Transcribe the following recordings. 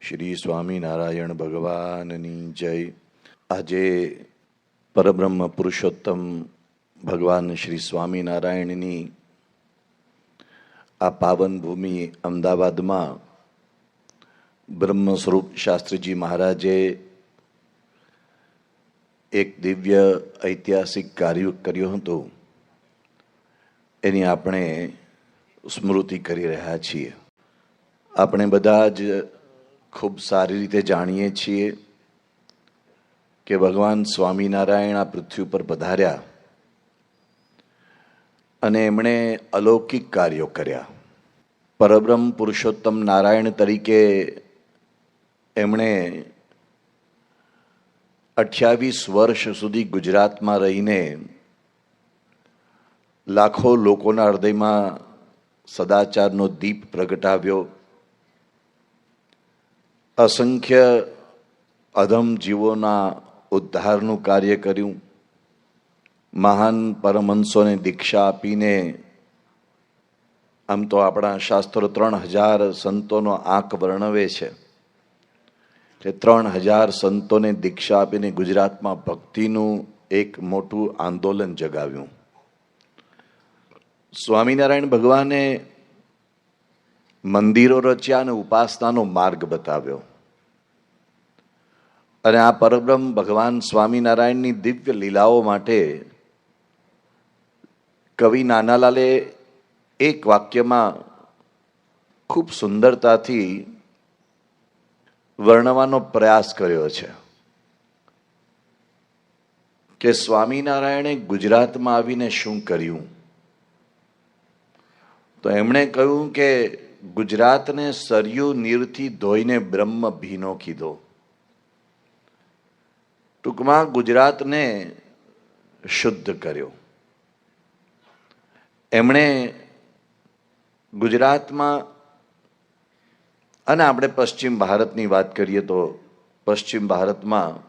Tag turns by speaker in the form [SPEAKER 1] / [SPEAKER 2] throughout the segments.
[SPEAKER 1] શ્રી સ્વામિનારાયણ ભગવાનની જય. આજે પરબ્રહ્મ પુરુષોત્તમ ભગવાન શ્રી સ્વામિનારાયણની આ પાવન ભૂમિ અમદાવાદમાં બ્રહ્મ સ્વરૂપ શાસ્ત્રીજી મહારાજે એક દિવ્ય ઐતિહાસિક કાર્ય કર્યું હતું, એની આપણે સ્મૃતિ કરી રહ્યા છીએ. આપણે બધા જ ખૂબ સારી રીતે જાણીએ છીએ કે ભગવાન સ્વામિનારાયણ આ પૃથ્વી ઉપર પધાર્યા અને એમણે અલૌકિક કાર્યો કર્યા. પરબ્રહ્મ પુરુષોત્તમ નારાયણ તરીકે એમણે 28 વર્ષ સુધી ગુજરાતમાં રહીને લાખો લોકોના હૃદયમાં સદાચારનો દીપ પ્રગટાવ્યો. અસંખ્ય અધમ જીવોના ઉદ્ધારનું કાર્ય કર્યું. મહાન પરમહંસોને દીક્ષા આપીને, આમ તો આપણા શાસ્ત્રો 3000 સંતોનો આંક વર્ણવે છે કે 3000 સંતોને દીક્ષા આપીને ગુજરાતમાં ભક્તિનું એક મોટું આંદોલન જગાવ્યું. સ્વામિનારાયણ ભગવાને મંદિરો રચ્યા અને ઉપાસનાનો માર્ગ બતાવ્યો. અને આ પરબ્રહ્મ ભગવાન સ્વામિનારાયણની દિવ્ય લીલાઓ માટે કવિ નાનાલાલે એક વાક્યમાં ખૂબ સુંદરતાથી વર્ણવાનો પ્રયાસ કર્યો છે કે સ્વામિનારાયણે ગુજરાતમાં આવીને શું કર્યું. તો એમણે કહ્યું કે ગુજરાતને સરયુ નીરથી ધોઈને બ્રહ્મ ભીનો કીધો. ટૂંકમાં ગુજરાતને શુદ્ધ કર્યો. એમણે ગુજરાતમાં, અને આપણે પશ્ચિમ ભારતની વાત કરીએ તો પશ્ચિમ ભારતમાં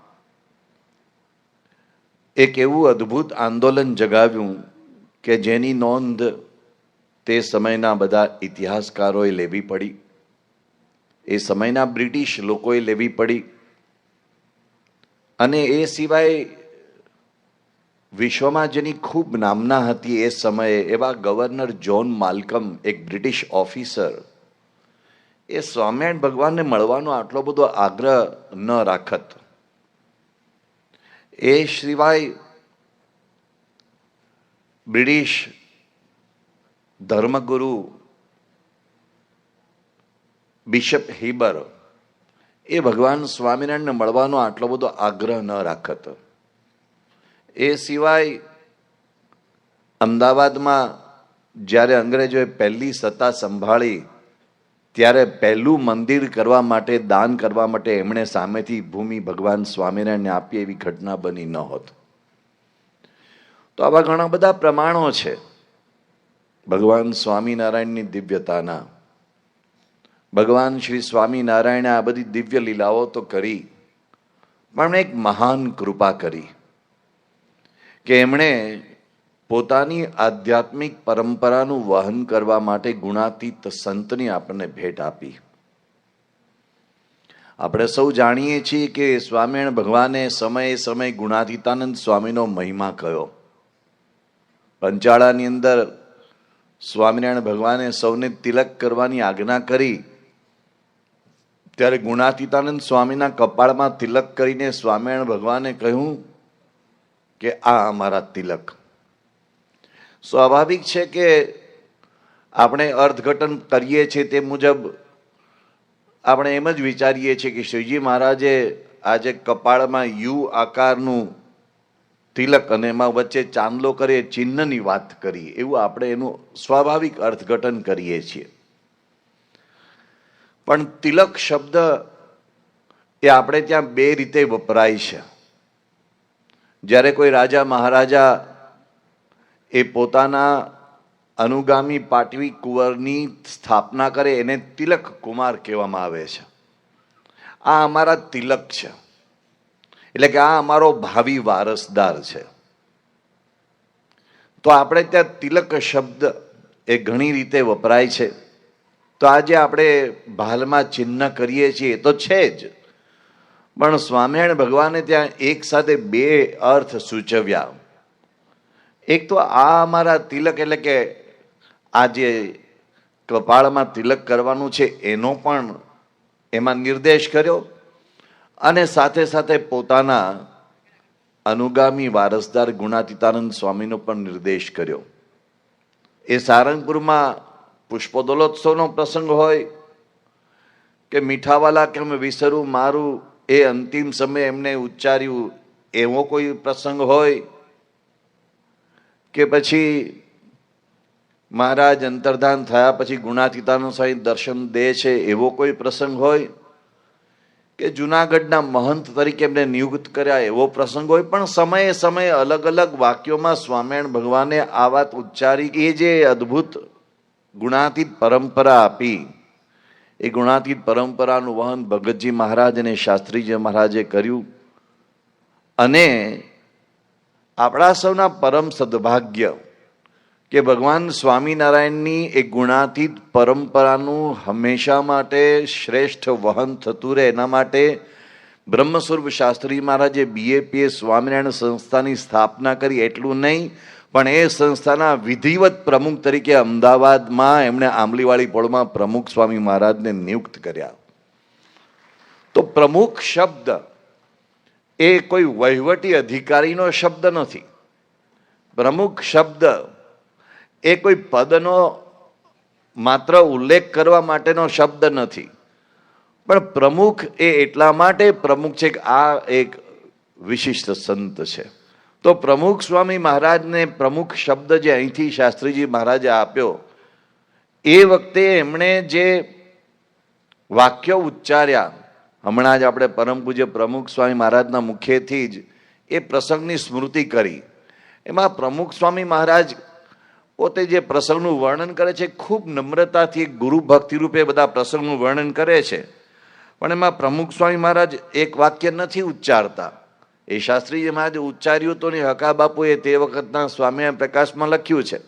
[SPEAKER 1] એક એવું અદ્ભુત આંદોલન જગાવ્યું કે જેની નોંધ તે સમયના બધા ઇતિહાસકારોએ લેવી પડી, એ સમયના બ્રિટિશ લોકોએ લેવી પડી. અને એ સિવાય વિશ્વમાં જેની ખૂબ નામના હતી એ સમયે એવા ગવર્નર જ્હોન માલ્કમ, એક બ્રિટિશ ઓફિસર, એ સ્વામિનારાયણ ભગવાનને મળવાનો આટલો બધો આગ્રહ ન રાખત. એ સિવાય બ્રિટિશ ધર્મગુરુ બિશપ હીબર, એ ભગવાન સ્વામિનારાયણને મળવાનો આટલો બધો આગ્રહ ન રાખત. એ સિવાય અમદાવાદમાં જ્યારે અંગ્રેજોએ પહેલી સત્તા સંભાળી ત્યારે પહેલું મંદિર કરવા માટે, દાન કરવા માટે એમણે સામેથી ભૂમિ ભગવાન સ્વામિનારાયણને આપી, એવી ઘટના બની ન હોત. તો આવા ઘણા બધા પ્રમાણો છે ભગવાન સ્વામિનારાયણની દિવ્યતાના. ભગવાન શ્રી સ્વામિનારાયણે આ બધી દિવ્ય લીલાઓ તો કરી, પણ એક મહાન કૃપા કરી કે એમણે પોતાની આધ્યાત્મિક પરંપરાનું વહન કરવા માટે ગુણાતીત સંતની આપણને ભેટ આપી. આપણે સૌ જાણીએ છીએ કે સ્વામિનારાયણ ભગવાને સમયે સમયે ગુણાતીતાનંદ સ્વામીનો મહિમા કયો. પંચાળાની અંદર સ્વામિનારાયણ ભગવાને સૌને તિલક કરવાની આજ્ઞા કરી, ત્યારે ગુણાતીતાનંદ સ્વામીના કપાળમાં તિલક કરીને સ્વામિનારાયણ ભગવાને કહ્યું કે આ અમારા તિલક. સ્વાભાવિક છે કે આપણે અર્થઘટન કરીએ છીએ તે મુજબ આપણે એમ જ વિચારીએ છીએ કે શ્રીજી મહારાજે આજે કપાળમાં યુ આકારનું તિલક અને એમાં વચ્ચે ચાંદલો કરે ચિહ્નની વાત કરી, એવું આપણે એનું સ્વાભાવિક અર્થઘટન કરીએ છીએ. પણ તિલક શબ્દ એ આપણે ત્યાં બે રીતે વપરાય છે. જ્યારે કોઈ રાજા મહારાજા એ પોતાના અનુગામી પાટવી કુંવરની સ્થાપના કરે, એને તિલક કુમાર કહેવામાં આવે છે. આ અમારા તિલક છે, એટલે કે આ અમારો ભાવિ વારસદાર છે. તો આપણે ત્યાં તિલક શબ્દ એ ઘણી રીતે વપરાય છે. તો આજે આપણે ભાલમાં ચિહ્ન કરીએ છીએ એ તો છે જ, પણ સ્વામિનારાયણ ભગવાને ત્યાં એક સાથે બે અર્થ સૂચવ્યા. એક તો આ અમારા તિલક એટલે કે આ જે કપાળમાં તિલક કરવાનું છે એનો પણ એમાં નિર્દેશ કર્યો, અને સાથે સાથે પોતાના અનુગામી વારસદાર ગુણાતીતાનંદ સ્વામીનો પણ નિર્દેશ કર્યો. એ સારંગપુરમાં પુષ્પોદલોત્સવનો પ્રસંગ હોય કે મીઠાવાલા કે અમે વિસરું મારું એ અંતિમ સમયે એમને ઉચ્ચાર્યું એવો કોઈ પ્રસંગ હોય, કે પછી મહારાજ અંતર્ધાન થયા પછી ગુણાતીતાનંદ સ્વામી દર્શન દે છે એવો કોઈ પ્રસંગ હોય, કે જુનાગઢના મહંત તરીકે એમને નિયુક્ત કર્યા એવો પ્રસંગ હોય, પણ સમયે સમયે અલગ અલગ વાક્યોમાં સ્વામિનારાયણ ભગવાને આ વાત ઉચ્ચારી. એ જે અદ્ભુત ગુણાતીત પરંપરા આપી, એ ગુણાતીત પરંપરાનું વહન ભગતજી મહારાજ અને શાસ્ત્રીજી મહારાજે કર્યું. અને આપણા સૌના પરમ સદભાગ્ય કે ભગવાન સ્વામિનારાયણની એક ગુણાતીત પરંપરાનું હંમેશા માટે શ્રેષ્ઠ વહન થતું રહે, એના માટે બ્રહ્મ સ્વરૂપ શાસ્ત્રી મહારાજે BAPS સ્વામિનારાયણ સંસ્થાની સ્થાપના કરી. એટલું નહીં, પણ એ સંસ્થાના વિધિવત પ્રમુખ તરીકે અમદાવાદમાં એમણે આંબલીવાળી પોળમાં પ્રમુખ સ્વામી મહારાજને નિયુક્ત કર્યા. તો પ્રમુખ શબ્દ એ કોઈ વહીવટી અધિકારીનો શબ્દ નથી. પ્રમુખ શબ્દ એ કોઈ પદનો માત્ર ઉલ્લેખ કરવા માટેનો શબ્દ નથી, પણ પ્રમુખ એ એટલા માટે પ્રમુખ છે કે આ એક વિશિષ્ટ સંત છે. તો પ્રમુખ સ્વામી મહારાજને પ્રમુખ શબ્દ જે અહીંથી શાસ્ત્રીજી મહારાજે આપ્યો, એ વખતે એમણે જે વાક્યો ઉચ્ચાર્યા, હમણાં જ આપણે પરમ પૂજ્ય પ્રમુખ સ્વામી મહારાજના મુખેથી જ એ પ્રસંગની સ્મૃતિ કરી. એમાં પ્રમુખ સ્વામી મહારાજ પોતે જે પ્રસંગનું વર્ણન કરે છે, ખૂબ નમ્રતાથી ગુરુ ભક્તિ રૂપે બધા પ્રસંગનું વર્ણન કરે છે, પણ એમાં પ્રમુખ સ્વામી મહારાજ એક વાક્ય નથી ઉચ્ચારતા. એ શાસ્ત્રીજી મહારાજે ઉચ્ચાર્યું તો ને હકા બાપુએ તે વખતના સ્વામી પ્રકાશમાં લખ્યું છે.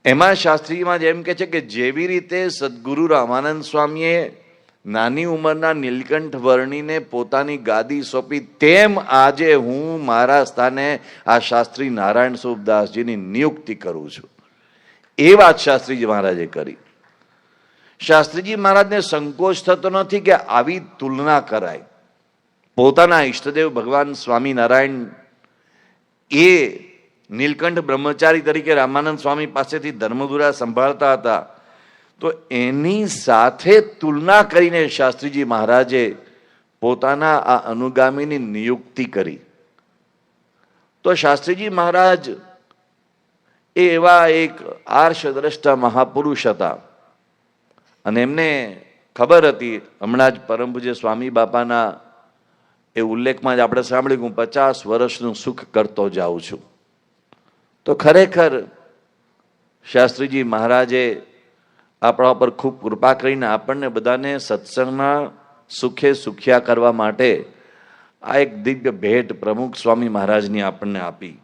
[SPEAKER 1] એમાં શાસ્ત્રીજીમાં એમ કે છે કે જેવી રીતે સદગુરુ રામાનંદ સ્વામીએ નાની ઉંમરના નીલકંઠ વર્ણીને પોતાની ગાદી સોંપી, તેમ આજે હું મારા સ્થાને આ શાસ્ત્રી નારાયણ સ્વરૂપદાસજીની નિયુક્તિ કરું છું. એ વાત શાસ્ત્રીજી મહારાજે કરી. શાસ્ત્રીજી મહારાજને સંકોચ થતો નથી કે આવી તુલના કરાય. પોતાના ઈષ્ટદેવ ભગવાન સ્વામિનારાયણ એ નીલકંઠ બ્રહ્મચારી તરીકે રામાનંદ સ્વામી પાસેથી ધર્મધુરા સંભાળતા હતા, તો એની સાથે તુલના કરીને શાસ્ત્રીજી મહારાજે પોતાના આ અનુગામીની નિયુક્તિ કરી. તો શાસ્ત્રીજી મહારાજ એ એવા એક આર્ષદ્રષ્ટા મહાપુરુષ હતા, અને એમને ખબર હતી, હમણાં જ પરમ પૂજ્ય સ્વામી બાપાના એ ઉલ્લેખમાં જ આપણે સાંભળ્યું, હું 50 વર્ષનું સુખ કરતો જાઉં છું. તો ખરેખર શાસ્ત્રીજી મહારાજે આપણા ઉપર ખૂબ કૃપા કરીને આપણને બધાને સત્સંગમાં સુખે સુખ્યા કરવા માટે આ એક દિવ્ય ભેટ પ્રમુખ સ્વામી મહારાજની આપણને આપી.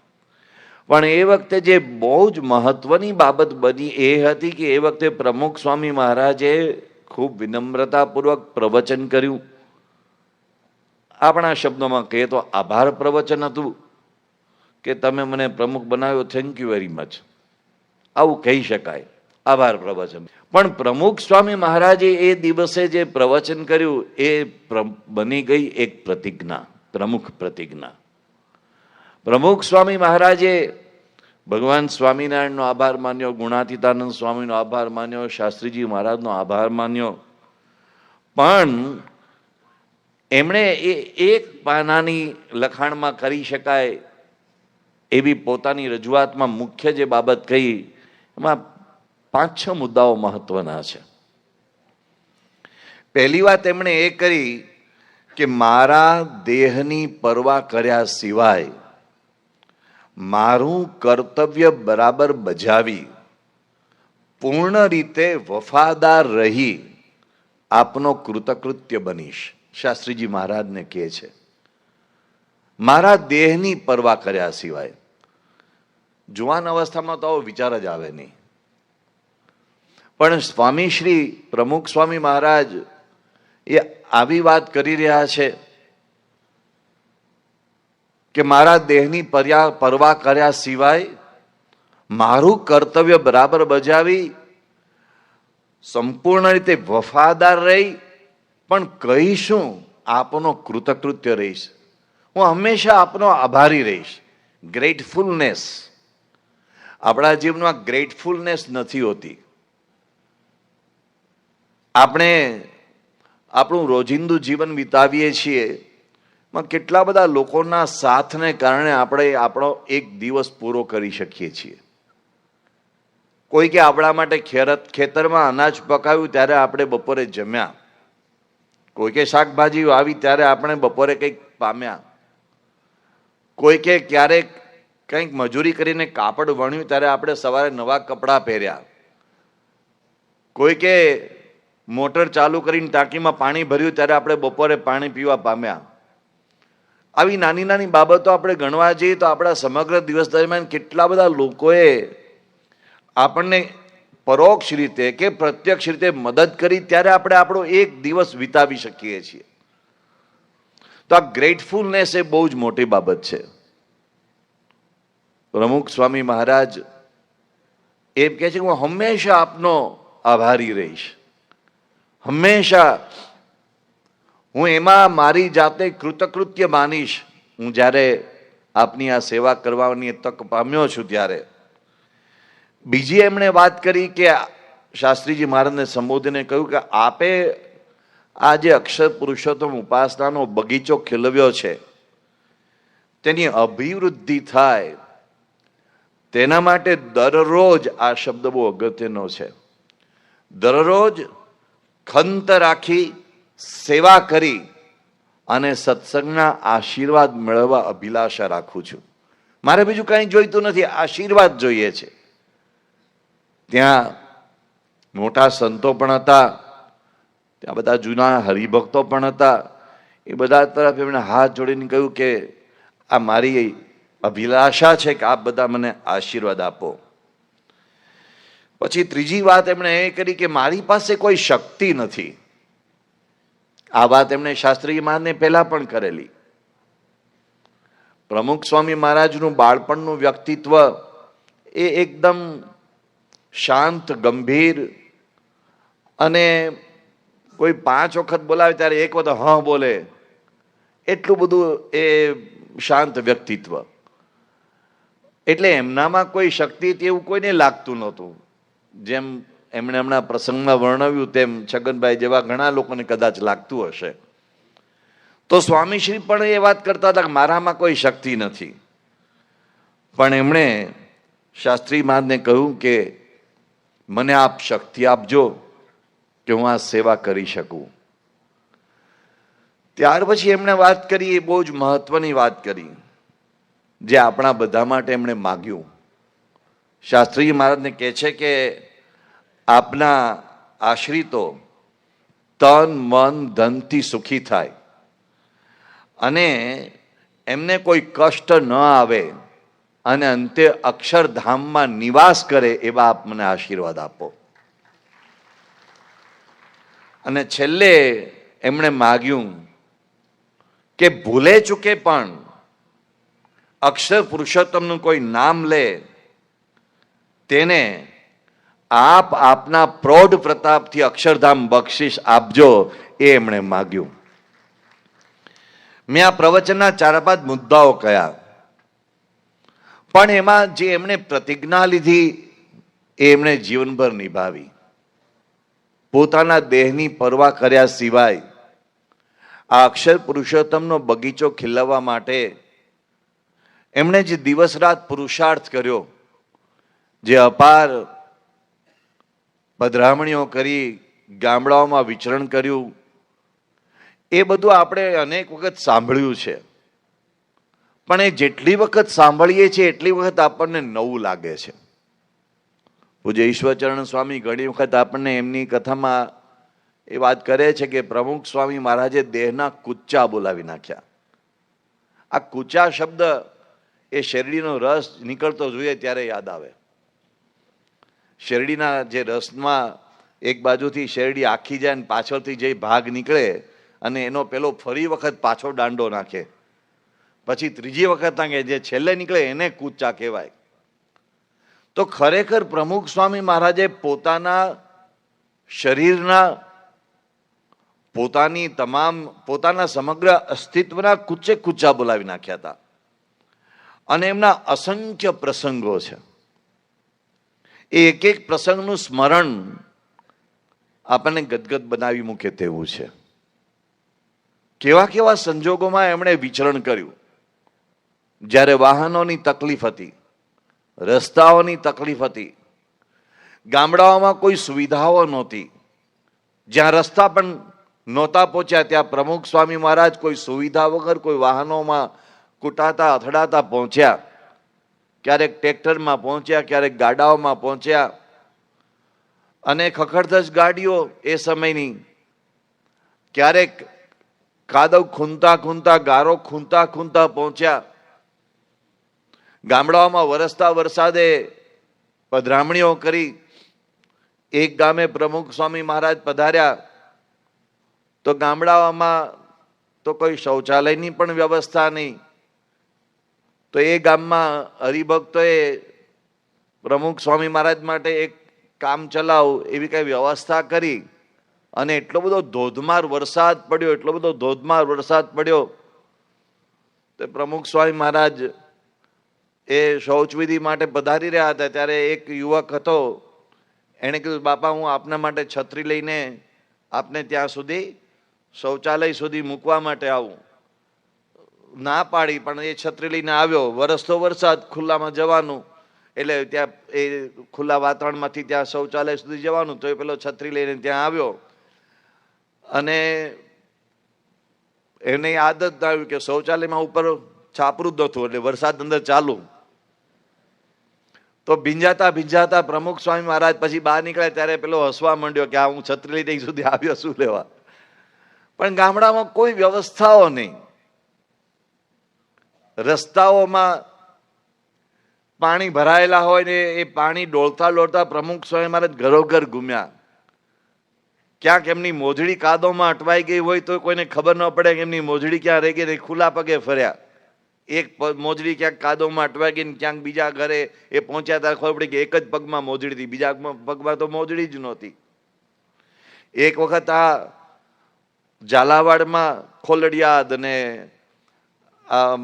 [SPEAKER 1] પણ એ વખતે જે બહુ જ મહત્વની બાબત બની એ હતી કે એ વખતે પ્રમુખ સ્વામી મહારાજે ખૂબ વિનમ્રતાપૂર્વક પ્રવચન કર્યું. આપણા શબ્દોમાં કહીએ તો આભાર પ્રવચન હતું કે તમે મને પ્રમુખ બનાવ્યો, થેન્ક યુ વેરી મચ, આવું કહી શકાય, આભાર પ્રવચન. પણ પ્રમુખ સ્વામી મહારાજે એ દિવસે જે પ્રવચન કર્યું એ બની ગઈ એક પ્રતિજ્ઞા, પ્રમુખ પ્રતિજ્ઞા. પ્રમુખ સ્વામી મહારાજે ભગવાન સ્વામિનારાયણનો આભાર માન્યો, ગુણાતીતાનંદ સ્વામીનો આભાર માન્યો, શાસ્ત્રીજી મહારાજનો આભાર માન્યો, પણ એમણે એ એક પાનાની લખાણમાં કરી શકાય એવી પોતાની રજૂઆતમાં મુખ્ય જે બાબત કહી, એમાં 5-6 મુદ્દાઓ મહત્વના છે. પહેલી વાત એમણે એ કરી કે મારા દેહની પરવા કર્યા સિવાય મારું કર્તવ્ય બરાબર બજાવી પૂર્ણ રીતે વફાદાર રહી આપનો કૃતકૃત્ય બનીશ. શાસ્ત્રીજી મહારાજને કહે છે, મારા દેહની પરવા કર્યા સિવાય. જુવાન અવસ્થામાં તો આવો વિચાર જ આવે નહીં. પણ સ્વામી શ્રી પ્રમુખ સ્વામી મહારાજ એ આવી વાત કરી રહ્યા છે કે મારા દેહની પરવા કર્યા સિવાય મારું કર્તવ્ય બરાબર બજાવી સંપૂર્ણ રીતે વફાદાર રહી પણ કહીશું આપનો કૃતકૃત્ય રહીશ, હું હંમેશા આપનો આભારી રહીશ. ગ્રેટફુલનેસ, આપણા જીવનમાં ગ્રેટફુલનેસ નથી હોતી. આપણે આપણું રોજિંદુ જીવન વિતાવીએ છીએ, કેટલા બધા લોકોના સાથને કારણે આપણે આપણો એક દિવસ પૂરો કરી શકીએ છીએ. કોઈ કે આપણા માટે ખેતરમાં અનાજ પકાવ્યું ત્યારે આપણે બપોરે જમ્યા, કોઈ કે શાકભાજી આવી ત્યારે આપણે બપોરે કંઈક પામ્યા, કોઈ કે ક્યારેક કંઈક મજૂરી કરીને કાપડ વણ્યું ત્યારે આપણે સવારે નવા કપડાં પહેર્યા, કોઈ કે મોટર ચાલુ કરીને ટાંકીમાં પાણી ભર્યું ત્યારે આપણે બપોરે પાણી પીવા પામ્યા. આવી નાની નાની બાબતો આપણે ગણવા જઈએ તો આપણા સમગ્ર દિવસ દરમિયાન કેટલા બધા લોકોએ આપણને પરોક્ષ રીતે કે પ્રત્યક્ષ રીતે મદદ કરી, ત્યારે આપણે આપણો એક દિવસ વિતાવી શકીએ છીએ. તો આ ગ્રેટફુલનેસ એ બહુ જ મોટી બાબત છે. પ્રમુખ સ્વામી મહારાજ એમ કહે છે કે હું હંમેશા આપનો આભારી રહીશ, હંમેશા હું એમાં મારી જાતે કૃતકૃત્ય માનીશ. હું જ્યારે આપની આ સેવા કરવાની તક પામ્યો છું ત્યારે. બીજી એમણે વાત કરી કે શાસ્ત્રીજી મહારાજને સંબોધીને કહ્યું કે આપે આ જે અક્ષર પુરુષોત્તમ ઉપાસનાનો બગીચો ખીલવ્યો છે તેની અભિવૃદ્ધિ થાય તેના માટે દરરોજ, આ શબ્દ બહુ અગત્યનો છે, દરરોજ ખંત રાખી સેવા કરી અને સત્સંગના આશીર્વાદ મેળવવા અભિલાષા રાખું છું. મારે બીજું કંઈ જોઈતું નથી, આશીર્વાદ જોઈએ છે. ત્યાં મોટા સંતો પણ હતા, ત્યાં બધા જૂના હરિભક્તો પણ હતા. એ બધા તરફ એમણે હાથ જોડીને કહ્યું કે આ મારી અભિલાષા છે કે આપ બધા મને આશીર્વાદ આપો. પછી ત્રીજી વાત એમણે એ કરી કે મારી પાસે કોઈ શક્તિ નથી. આ વાત એમણે શાસ્ત્રી મહારાજને પહેલા પણ કરેલી. પ્રમુખ સ્વામી મહારાજનું બાળપણનું વ્યક્તિત્વ એ એકદમ શાંત, ગંભીર અને કોઈ 5 વખત બોલાવે ત્યારે એક વખત હા બોલે, એટલું બધું એ શાંત વ્યક્તિત્વ. એટલે એમનામાં કોઈ શક્તિ એવું કોઈને લાગતું નહોતું. જેમ એમણે હમણાં પ્રસંગમાં વર્ણવ્યું તેમ છગનભાઈ જેવા ઘણા લોકોને કદાચ લાગતું હશે. તો સ્વામીશ્રી પણ એ વાત કરતા હતા કે મારામાં કોઈ શક્તિ નથી. પણ એમણે શાસ્ત્રી મહારાજને કહ્યું કે મને આપ શક્તિ આપજો કે હું આ સેવા કરી શકું. ત્યાર પછી એમણે વાત કરી, એ બહુ જ મહત્વની વાત કરી, જે આપણા બધા માટે એમણે માગ્યું. શાસ્ત્રી મહારાજને કહે છે કે આપના આશ્રિતો તન મન ધનથી સુખી થાય અને એમને કોઈ કષ્ટ ન આવે અને અંતે અક્ષરધામમાં નિવાસ કરે એવા આપ મને આશીર્વાદ આપો. અને છેલ્લે એમણે માગ્યું કે ભૂલે ચૂકે પણ અક્ષર પુરુષોત્તમનું કોઈ નામ લે તેને આપ આપના પ્રૌઢ પ્રતાપથી અક્ષરધામ બક્ષિસ આપજો, એ એમણે માગ્યું. મેં આ પ્રવચનના 4-5 મુદ્દાઓ કયા, પણ એમાં જે એમણે પ્રતિજ્ઞા લીધી એ એમણે જીવનભર નિભાવી. પોતાના દેહની પરવા કર્યા સિવાય આ અક્ષર પુરુષોત્તમનો બગીચો ખીલવવા માટે એમણે જે દિવસ રાત પુરુષાર્થ કર્યો, જે અપાર પધરામણીઓ કરી, ગામડાઓમાં વિચરણ કર્યું, એ બધું આપણે અનેક વખત સાંભળ્યું છે. પણ એ જેટલી વખત સાંભળીએ છીએ એટલી વખત આપણને નવું લાગે છે. પૂજ્ય ઈશ્વરચરણ સ્વામી ઘણી વખત આપણને એમની કથામાં એ વાત કરે છે કે પ્રમુખ સ્વામી મહારાજે દેહના કુચ્ચા બોલાવી નાખ્યા. આ કુચા શબ્દ એ શેરડીનો રસ નીકળતો જોઈએ ત્યારે યાદ આવે. શેરડીના જે રસમાં એક બાજુથી શેરડી આખી જાય ને પાછળથી જે ભાગ નીકળે અને એનો પેલો ફરી વખત પાછો દાંડો નાખે, પછી ત્રીજી વખત નાખે, જે છેલ્લે નીકળે એને કૂચા કહેવાય. તો ખરેખર પ્રમુખ સ્વામી મહારાજે પોતાના શરીરના પોતાના સમગ્ર અસ્તિત્વના કૂચે કૂચા બોલાવી નાખ્યા હતા. અને એમના અસંખ્ય પ્રસંગો છે. એ એક એક પ્રસંગનું સ્મરણ આપણને ગદગદ બનાવી મૂકે તેવું છે. કેવા કેવા સંજોગોમાં એમણે વિચરણ કર્યું. જ્યારે વાહનોની તકલીફ હતી, રસ્તાઓની તકલીફ હતી, ગામડાઓમાં કોઈ સુવિધાઓ નહોતી, જ્યાં રસ્તા પણ નહોતા પહોંચ્યા ત્યાં પ્રમુખ સ્વામી મહારાજ કોઈ સુવિધા વગર કોઈ વાહનોમાં કૂટાતા અથડાતા પહોંચ્યા. ક્યારેક ટ્રેક્ટરમાં પહોંચ્યા, ક્યારેક ગાડાઓમાં પહોંચ્યા. અને ખખડધજ ગાડીઓ એ સમયની, ક્યારેક કાદવ ખૂંદતા ખૂંદતા, ગારો ખૂંદતા ખૂંદતા પહોંચ્યા. ગામડાઓમાં વરસતા વરસાદે પધરામણીઓ કરી. એક ગામે પ્રમુખ સ્વામી મહારાજ પધાર્યા તો ગામડાઓમાં તો કોઈ શૌચાલયની પણ વ્યવસ્થા નહીં. તો એ ગામમાં હરિભક્તોએ પ્રમુખ સ્વામી મહારાજ માટે એક કામ ચલાવ એવી કઈ વ્યવસ્થા કરી. અને એટલો બધો ધોધમાર વરસાદ પડ્યો, એટલો બધો ધોધમાર વરસાદ પડ્યો તો પ્રમુખ સ્વામી મહારાજ એ શૌચવિધિ માટે પધારી રહ્યા હતા. ત્યારે એક યુવક હતો, એણે કીધું, બાપા હું આપના માટે છત્રી લઈને આપને ત્યાં સુધી શૌચાલય સુધી મૂકવા માટે આવું. ના પાડી, પણ એ છત્રી લઈને આવ્યો. વરસતો વરસાદ, ખુલ્લામાં જવાનું, એટલે ત્યાં એ ખુલ્લા વાતાવરણમાંથી ત્યાં શૌચાલય સુધી જવાનું. તો એ પેલો છત્રી લઈને ત્યાં આવ્યો અને એને આદત આવી કે શૌચાલયમાં ઉપર છાપરું જ નહોતું, એટલે વરસાદ અંદર ચાલુ. તો ભીંજાતા ભીંજાતા પ્રમુખ સ્વામી મહારાજ પછી બહાર નીકળ્યા ત્યારે પેલો હસવા માંડ્યો કે આ હું છત્રી લઈને અહીં સુધી આવ્યો શું લેવા. પણ ગામડામાં કોઈ વ્યવસ્થાઓ નહીં. રસ્તાઓમાં પાણી ભરાયેલા હોય ને એ પાણી ડોળતા ડોળતા પ્રમુખ સ્વામી મહારાજ ઘરોઘર ઘૂમ્યા. ક્યાંક એમની મોજડી કાદવમાં અટવાઈ ગઈ હોય તો કોઈને ખબર ન પડે કે એમની મોજડી ક્યાં રહી ગઈ, ખુલ્લા પગે ફર્યા. એક મોજડી ક્યાંક કાદવમાં અટવાઈ ગઈ ને ક્યાંક બીજા ઘરે એ પહોંચ્યા ત્યારે ખબર પડી કે એક જ પગમાં મોજડી હતી, બીજા પગમાં તો મોજડી જ નહોતી. એક વખત આ ઝાલાવાડમાં ખોલડિયાદ ને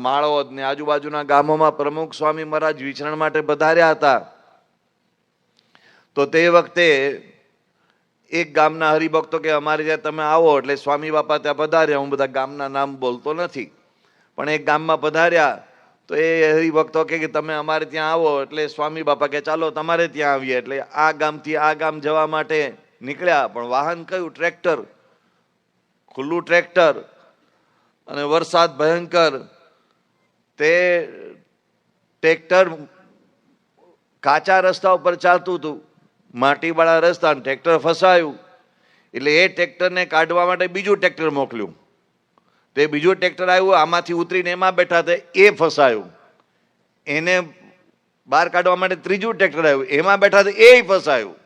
[SPEAKER 1] માળોદ ને આજુબાજુના ગામોમાં પ્રમુખ સ્વામી મહારાજ વિચરણ માટે પધાર્યા હતા. તો તે વખતે એક ગામના હરિભક્તો કે અમારે ત્યાં તમે આવો, એટલે સ્વામી બાપા ત્યાં પધાર્યા. હું બધા ગામના નામ બોલતો નથી, પણ એક ગામમાં પધાર્યા તો એ હરિભક્તો કે તમે અમારે ત્યાં આવો, એટલે સ્વામી બાપા કે ચાલો તમારે ત્યાં આવીએ. એટલે આ ગામથી આ ગામ જવા માટે નીકળ્યા. પણ વાહન કયું? ટ્રેક્ટર, ખુલ્લું ટ્રેક્ટર. અને વરસાદ ભયંકર. તે ટ્રેક્ટર કાચા રસ્તા ઉપર ચાલતું હતું, માટીવાળા રસ્તા. ટ્રેક્ટર ફસાયું એટલે એ ટ્રેક્ટરને કાઢવા માટે બીજું ટ્રેક્ટર મોકલ્યું. તે બીજું ટ્રેક્ટર આવ્યું, આમાંથી ઉતરીને એમાં બેઠા હતા, એ ફસાયું. એને બહાર કાઢવા માટે ત્રીજું ટ્રેક્ટર આવ્યું, એમાં બેઠા હતા, એ ફસાયું.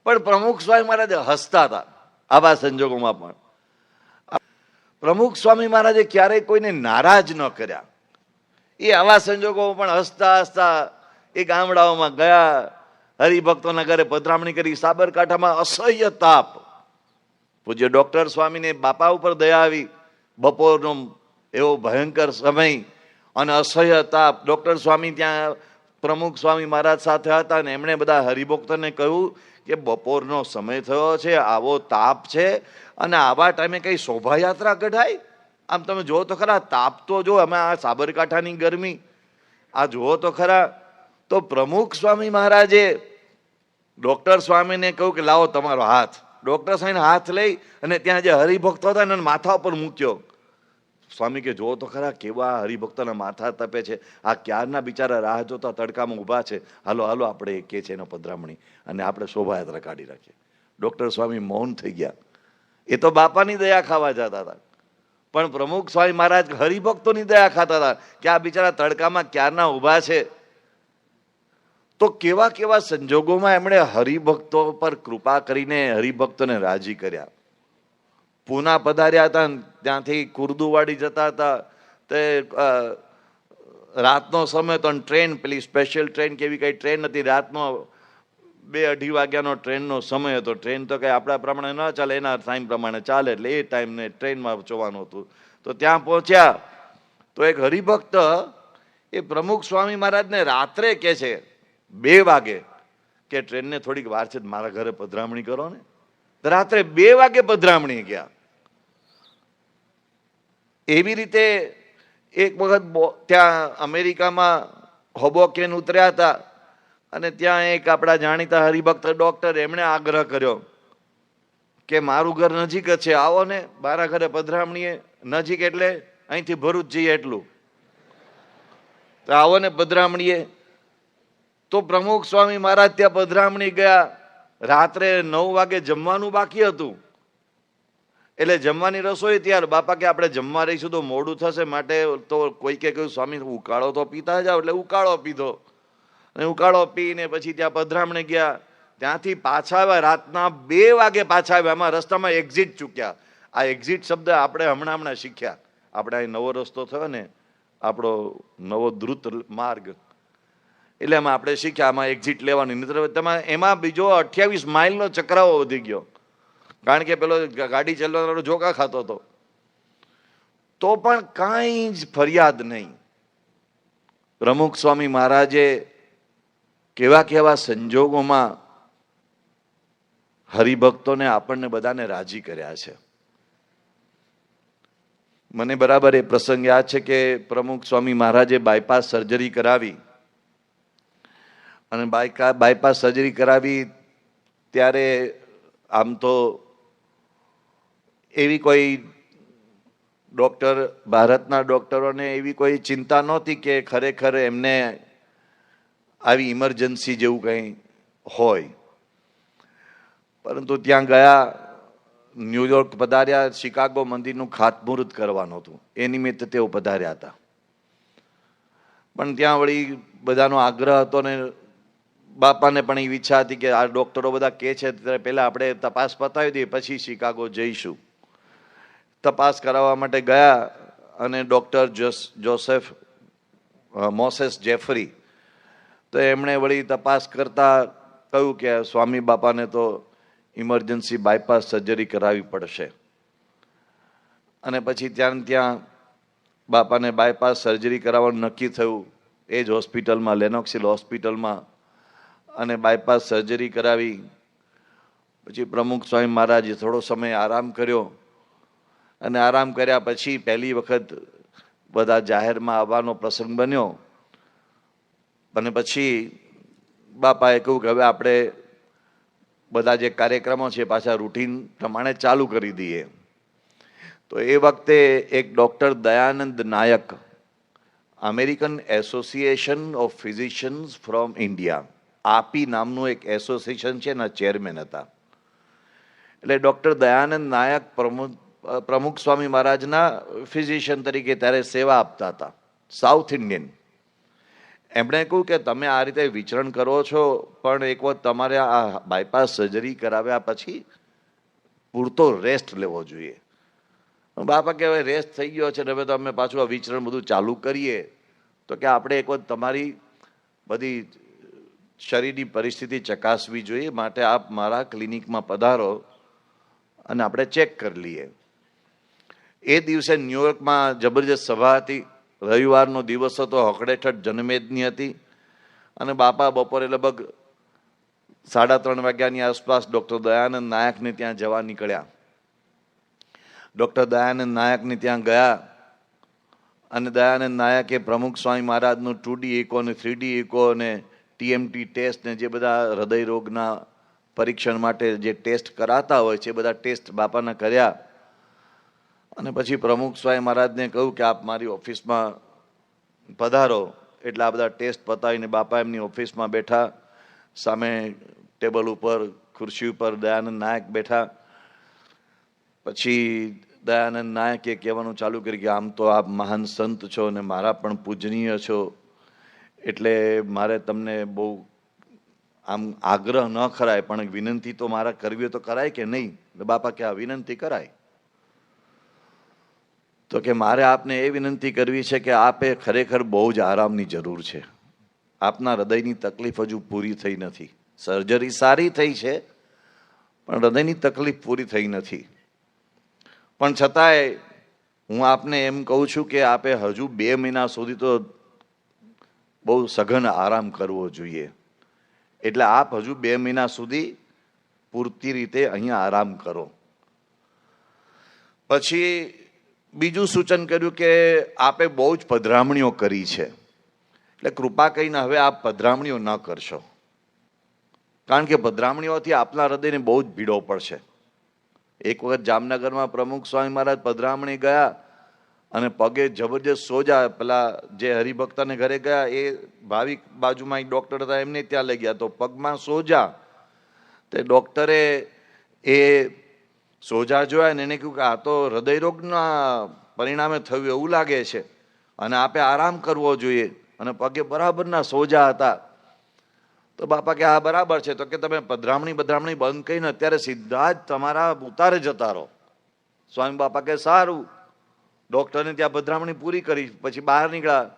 [SPEAKER 1] પણ પ્રમુખ સ્વામી મહારાજ હસતા હતા આવા સંજોગોમાં. પણ પ્રમુખ સ્વામી મહારાજે ક્યારેય કોઈને નારાજ ન કર્યા. એ આવા સંજોગોમાં પણ હસતા હસતા એ ગામડાઓમાં ગયા, હરિભક્તોના ઘરે પધરામણી કરી. સાબરકાંઠામાં અસહ્ય તાપ. પૂજ્ય ડોક્ટર સ્વામીને બાપા ઉપર દયા આવી. બપોરનો એવો ભયંકર સમય અને અસહ્ય તાપ. ડોક્ટર સ્વામી ત્યાં પ્રમુખ સ્વામી મહારાજ સાથે હતા ને એમણે બધા હરિભક્તોને કહ્યું કે બપોરનો સમય થયો છે, આવો તાપ છે, અને આવા ટાઈમે કઈ શોભાયાત્રા કઢાય? આમ તમે જુઓ તો ખરા, તાપ તો જો, અમે આ સાબરકાંઠાની ગરમી આ જુઓ તો ખરા. તો પ્રમુખ સ્વામી મહારાજે ડોક્ટર સ્વામીને કહ્યું કે લાવો તમારો હાથ. ડોક્ટર સ્વામીને હાથ લઈ અને ત્યાં જે હરિભક્તો હતા એને માથા ઉપર મૂક્યો. સ્વામી કે જુઓ તો ખરા કેવા હરિભક્તોના માથા તપે છે, આ ક્યારના બિચારા રાહ જોતા તડકામાં ઊભા છે, હાલો હાલો આપણે કે છે એનો પધરામણી અને આપણે શોભાયાત્રા કાઢી રાખીએ. ડોક્ટર સ્વામી મૌન થઈ ગયા. એ તો બાપાની દયા ખાવા જતા હતા, પણ પ્રમુખ સ્વામી મહારાજ હરિભક્તોની દયા ખાતા હતા કે આ બિચારા તડકામાં ક્યારના ઊભા છે. તો કેવા કેવા સંજોગોમાં એમણે હરિભક્તો પર કૃપા કરીને હરિભક્તોને રાજી કર્યા. પૂના પધાર્યા હતા, ત્યાંથી કુર્દુવાડી જતા હતા, તે રાતનો સમય તો ટ્રેન, પેલી સ્પેશિયલ ટ્રેન કેવી કઈ ટ્રેન નથી, રાતનો 2-2:30 વાગ્યાનો ટ્રેનનો સમય હતો. ટ્રેન તો કઈ આપણા પ્રમાણે ન ચાલે, એના ટાઈમ પ્રમાણે ચાલે, એટલે એ ટાઈમને ટ્રેનમાં જોવાનું હતું. તો ત્યાં પહોંચ્યા તો એક હરિભક્ત એ પ્રમુખ સ્વામી મહારાજને રાત્રે કહે છે 2 વાગે કે ટ્રેનને થોડીક વાર છે, મારા ઘરે પધરામણી કરો ને. રાત્રે 2 વાગે પધરામણી ગયા. એવી રીતે એક વખત ત્યાં અમેરિકામાં હોબોકેન ઉતર્યા હતા, અને ત્યાં એક આપણા જાણીતા હરિભક્ત ડોક્ટર, એમણે આગ્રહ કર્યો કે મારું ઘર નજીક જ છે, આવો ને મારા ઘરે પધરામણીએ. નજીક એટલે અહીંથી ભરૂચ જઈએ એટલું, તો આવો ને પધરામણીએ. તો પ્રમુખ સ્વામી મહારાજ ત્યાં પધરામણી ગયા. રાત્રે 9 વાગે જમવાનું બાકી હતું, એટલે જમવાની રસોઈ તૈયાર. બાપા કે આપણે જમવા રહીશું તો મોડું થશે, માટે તો કોઈ કે કહ્યું સ્વામી ઉકાળો તો પીતા જાઓ, એટલે ઉકાળો પીધો. અને ઉકાળો પીને પછી ત્યાં પધરામણી ગયા. ત્યાંથી પાછા આવ્યા, રાતના 2 વાગે પાછા આવ્યા. આમાં રસ્તામાં એક્ઝિટ ચૂક્યા. આ એક્ઝિટ શબ્દ આપણે હમણાં શીખ્યા. આપણે અહીં નવો રસ્તો થયો ને, આપણો નવો દ્રુત માર્ગ, એટલે એમાં આપણે શીખ્યા આમાં એક્ઝિટ લેવાની. એમાં બીજો 28 માઇલનો ચક્રાવો વધી ગયો, કારણ કે પેલો ગાડી ચલાવવાનો જોકા ખાતો હતો. તો પણ કાંઈ જ ફરિયાદ નહીં. પ્રમુખ સ્વામી મહારાજે કેવા કેવા સંજોગોમાં હરિભક્તોને, આપણને બધાને રાજી કર્યા છે. મને બરાબર એ પ્રસંગ યાદ છે કે પ્રમુખ સ્વામી મહારાજે બાયપાસ સર્જરી કરાવી, અને બાયપાસ સર્જરી કરાવી ત્યારે આમ તો એવી કોઈ ડોક્ટર, ભારતના ડોક્ટરોને એવી કોઈ ચિંતા નહોતી કે ખરેખર એમને આવી ઇમરજન્સી જેવું કંઈ હોય. પરંતુ ત્યાં ગયા, ન્યુયોર્ક પધાર્યા, શિકાગો મંદિરનું ખાતમુહૂર્ત કરવાનું હતું, એ નિમિત્તે તેઓ પધાર્યા હતા. પણ ત્યાં વળી બધાનો આગ્રહ હતો ને બાપાને પણ એવી ઈચ્છા હતી કે આ ડોક્ટરો બધા કહે છે ત્યારે પહેલાં આપણે તપાસ પતાવી દઈએ, પછી શિકાગો જઈશું. તપાસ કરાવવા માટે ગયા, અને ડૉક્ટર મોસેસ જેફરી, તો એમણે વળી તપાસ કરતા કહ્યું કે સ્વામી બાપાને તો ઇમરજન્સી બાયપાસ સર્જરી કરાવવી પડશે. અને પછી ત્યાં બાપાને બાયપાસ સર્જરી કરાવવાનું નક્કી થયું એ જ હોસ્પિટલમાં, લેનોક્સિલ હોસ્પિટલમાં. અને બાયપાસ સર્જરી કરાવી. પછી પ્રમુખ સ્વામી મહારાજે થોડો સમય આરામ કર્યો, અને આરામ કર્યા પછી પહેલી વખત બધા જાહેરમાં આવવાનો પ્રસંગ બન્યો. અને પછી બાપાએ કહ્યું કે હવે આપણે બધા જે કાર્યક્રમો છે પાછા રૂટીન પ્રમાણે ચાલુ કરી દઈએ. તો એ વખતે એક doctor Dayanand Nayak, American association of physicians from India, આપી નામનું એક એસોસિએશન છે, એના ચેરમેન હતા. એટલે ડૉક્ટર દયાનંદ નાયક પ્રમુખ સ્વામી મહારાજના ફિઝિશિયન તરીકે ત્યારે સેવા આપતા હતા, સાઉથ ઇન્ડિયન. એમણે કહ્યું કે તમે આ રીતે વિચરણ કરો છો, પણ એક વખત તમારે આ બાયપાસ સર્જરી કરાવ્યા પછી પૂરતો રેસ્ટ લેવો જોઈએ. બાપા કે હવે રેસ્ટ થઈ ગયો છે ને, હવે તો અમે પાછું આ વિચરણ બધું ચાલુ કરીએ, તો કે આપણે એક વખત તમારી બધી શરીરની પરિસ્થિતિ ચકાસવી જોઈએ, માટે આપ મારા ક્લિનિકમાં પધારો અને આપણે ચેક કરી લઈએ. એ દિવસે ન્યુયોર્કમાં જબરજસ્ત સભા હતી, રવિવારનો દિવસ હતો, હકડેઠઠ જનમેદની હતી. અને બાપા બપોરે લગભગ 3:30 વાગ્યાની આસપાસ ડૉક્ટર દયાનંદ નાયકને ત્યાં જવા નીકળ્યા. ડૉક્ટર દયાનંદ નાયકને ત્યાં ગયા, અને દયાનંદ નાયકે પ્રમુખ સ્વામી મહારાજનું 2D ઇકો અને 3D ઇકો અને TMT ટેસ્ટ ને જે બધા હૃદય રોગના પરીક્ષણ માટે જે ટેસ્ટ કરાતા હોય છે એ બધા ટેસ્ટ બાપાના કર્યા. અને પછી પ્રમુખ સ્વામી મહારાજને કહ્યું કે આપ મારી ઓફિસમાં પધારો. એટલે આ બધા ટેસ્ટ પતાવીને બાપા એમની ઓફિસમાં બેઠા. સામે ટેબલ ઉપર, ખુરશી ઉપર દયાનંદ નાયક બેઠા. પછી દયાનંદ નાયકે કહેવાનું ચાલુ કર્યું કે આમ તો આપ મહાન સંત છો અને મારા પણ પૂજનીય છો, એટલે મારે તમને બહુ આમ આગ્રહ ન કરાય, પણ વિનંતી તો મારા કરવી તો કરાય કે નહીં? બાપા કે આ વિનંતી કરાય. તો કે મારે આપને એ વિનંતી કરવી છે કે આપે ખરેખર બહુ જ આરામની જરૂર છે. આપના હૃદયની તકલીફ હજુ પૂરી થઈ નથી. સર્જરી સારી થઈ છે, પણ હૃદયની તકલીફ પૂરી થઈ નથી. પણ છતાંય હું આપને એમ કહું છું કે આપે હજુ 2 મહિના સુધી તો બહુ સઘન આરામ કરવો જોઈએ. એટલે આપ હજુ 2 મહિના સુધી પૂરતી રીતે અહીંયા આરામ કરો. પછી બીજું સૂચન કર્યું કે આપે બહુ જ પધરામણીઓ કરી છે, એટલે કૃપા કરીને હવે આપ પધરામણીઓ ન કરશો, કારણ કે પધરામણીઓથી આપના હૃદયને બહુ જ ભીડો પડશે. એક વખત જામનગરમાં પ્રમુખ સ્વામી મહારાજ પધરામણી ગયા અને પગે જબરજસ્ત સોજા, પેલા જે હરિભક્તને ઘરે ગયા એ ભાવિક બાજુમાં એક ડોક્ટર હતા એમને ત્યાં લઈ ગયા, તો પગમાં સોજા. તે ડોક્ટરે એ સોજા જોયા ને એને કહ્યું કે આ તો હૃદયરોગના પરિણામે થયું એવું લાગે છે અને આપે આરામ કરવો જોઈએ, અને પગે બરાબરના સોજા હતા. તો બાપા કે હા બરાબર છે. તો કે તમે પધરામણી બંધ કરીને અત્યારે સીધા જ તમારા ઉતારે જતા રહો. સ્વામી બાપા કે સારું. ડોક્ટરને ત્યાં પધરામણી પૂરી કરી, પછી બહાર નીકળ્યા.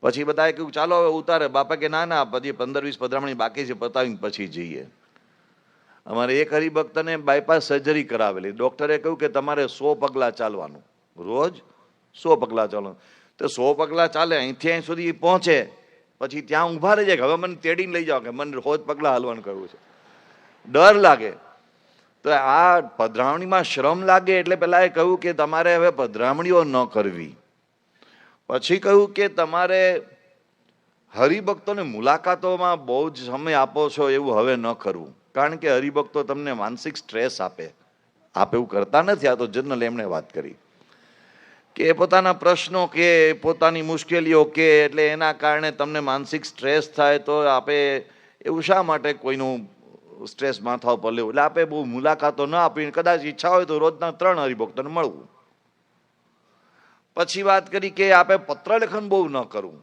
[SPEAKER 1] પછી બધાએ કહ્યું ચાલો હવે ઉતારે. બાપા કે ના ના, પછી 15-20 પધરામણી બાકી છે, પતાવીને પછી જઈએ. અમારે એક હરિભક્તને બાયપાસ સર્જરી કરાવેલી. ડોક્ટરે કહ્યું કે તમારે 100 પગલાં ચાલવાનું, રોજ 100 પગલાં ચાલવાનું. તો 100 પગલાં ચાલે, અહીંથી અહીં સુધી પહોંચે, પછી ત્યાં ઊભા રહી જાય કે હવે મને તેડીને લઈ જાઓ, કે મને રોજ પગલાં હાલવાનું કહ્યું છે. ડર લાગે. તો આ પધરામણીમાં શ્રમ લાગે એટલે પેલા એ કહ્યું કે તમારે હવે પધરામણીઓ ન કરવી. પછી કહ્યું કે તમારે હરિભક્તોને મુલાકાતોમાં બહુ જ સમય આપો છો એવું હવે ન કરવું, કારણ કે હરિભક્તો તમને માનસિક સ્ટ્રેસ આપે. આપ એવું કરતા નથી. આ તો જનરલ એમણે વાત કરી કે પોતાના પ્રશ્નો કે પોતાની મુશ્કેલીઓ કે એટલે એના કારણે તમને માનસિક સ્ટ્રેસ થાય, તો આપે એવું શા માટે કોઈનું સ્ટ્રેસ માથા ઉપર લેવું? એટલે આપે બહુ મુલાકાતો ન આપીને કદાચ ઈચ્છા હોય તો રોજના 3 હરિભક્તોને મળવું. પછી વાત કરી કે આપે પત્ર લેખન બહુ ન કરવું.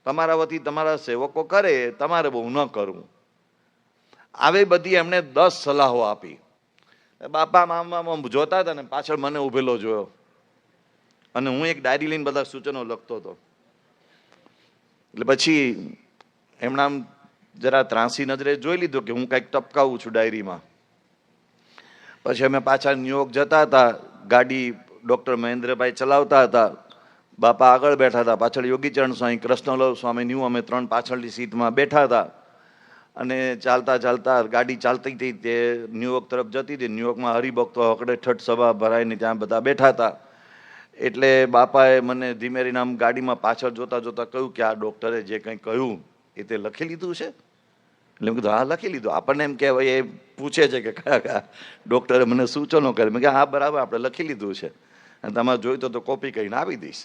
[SPEAKER 1] તમારા વતી તમારા સેવકો કરે, તમારે બહુ ન કરવું. આવી બધી એમણે 10 સલાહો આપી. બાપા મામા જોતા હતા ને પાછળ મને ઉભેલો જોયો, અને હું એક ડાયરી લઈને બધા સૂચનો લખતો હતો. એટલે પછી એમણે આમ જરા ત્રાસી નજરે જોઈ લીધું કે હું કંઈક ટપકાવું છું ડાયરીમાં. પછી અમે પાછા ન્યુયોર્ક જતા હતા. ગાડી ડૉક્ટર મહેન્દ્રભાઈ ચલાવતા હતા, બાપા આગળ બેઠા હતા, પાછળ યોગીચરણ સ્વામી, કૃષ્ણવલ્લભ સ્વામી ન્યૂ, અમે 3 પાછળની સીટમાં બેઠા હતા. અને ચાલતા ચાલતા ગાડી ચાલતી હતી, તે ન્યુયોર્ક તરફ જતી હતી. ન્યુયોર્કમાં હરિભક્તો હકડેઠઠ સભા ભરાઈને ત્યાં બધા બેઠા હતા. એટલે બાપાએ મને ધીમે રહીને આમ ગાડીમાં પાછળ જોતા જોતા કહ્યું કે આ ડૉક્ટરે જે કંઈ કહ્યું એ તે લખી લીધું છે? એટલે મેં કીધું હા લખી લીધું. આપણને એમ કે ભાઈ એ પૂછે છે કે કયા કયા ડૉક્ટરે મને સૂચનો કરે. મેં કે હા બરાબર, આપણે લખી લીધું છે, અને તમારે જોઈતો તો કોપી કરીને આપી દઈશ.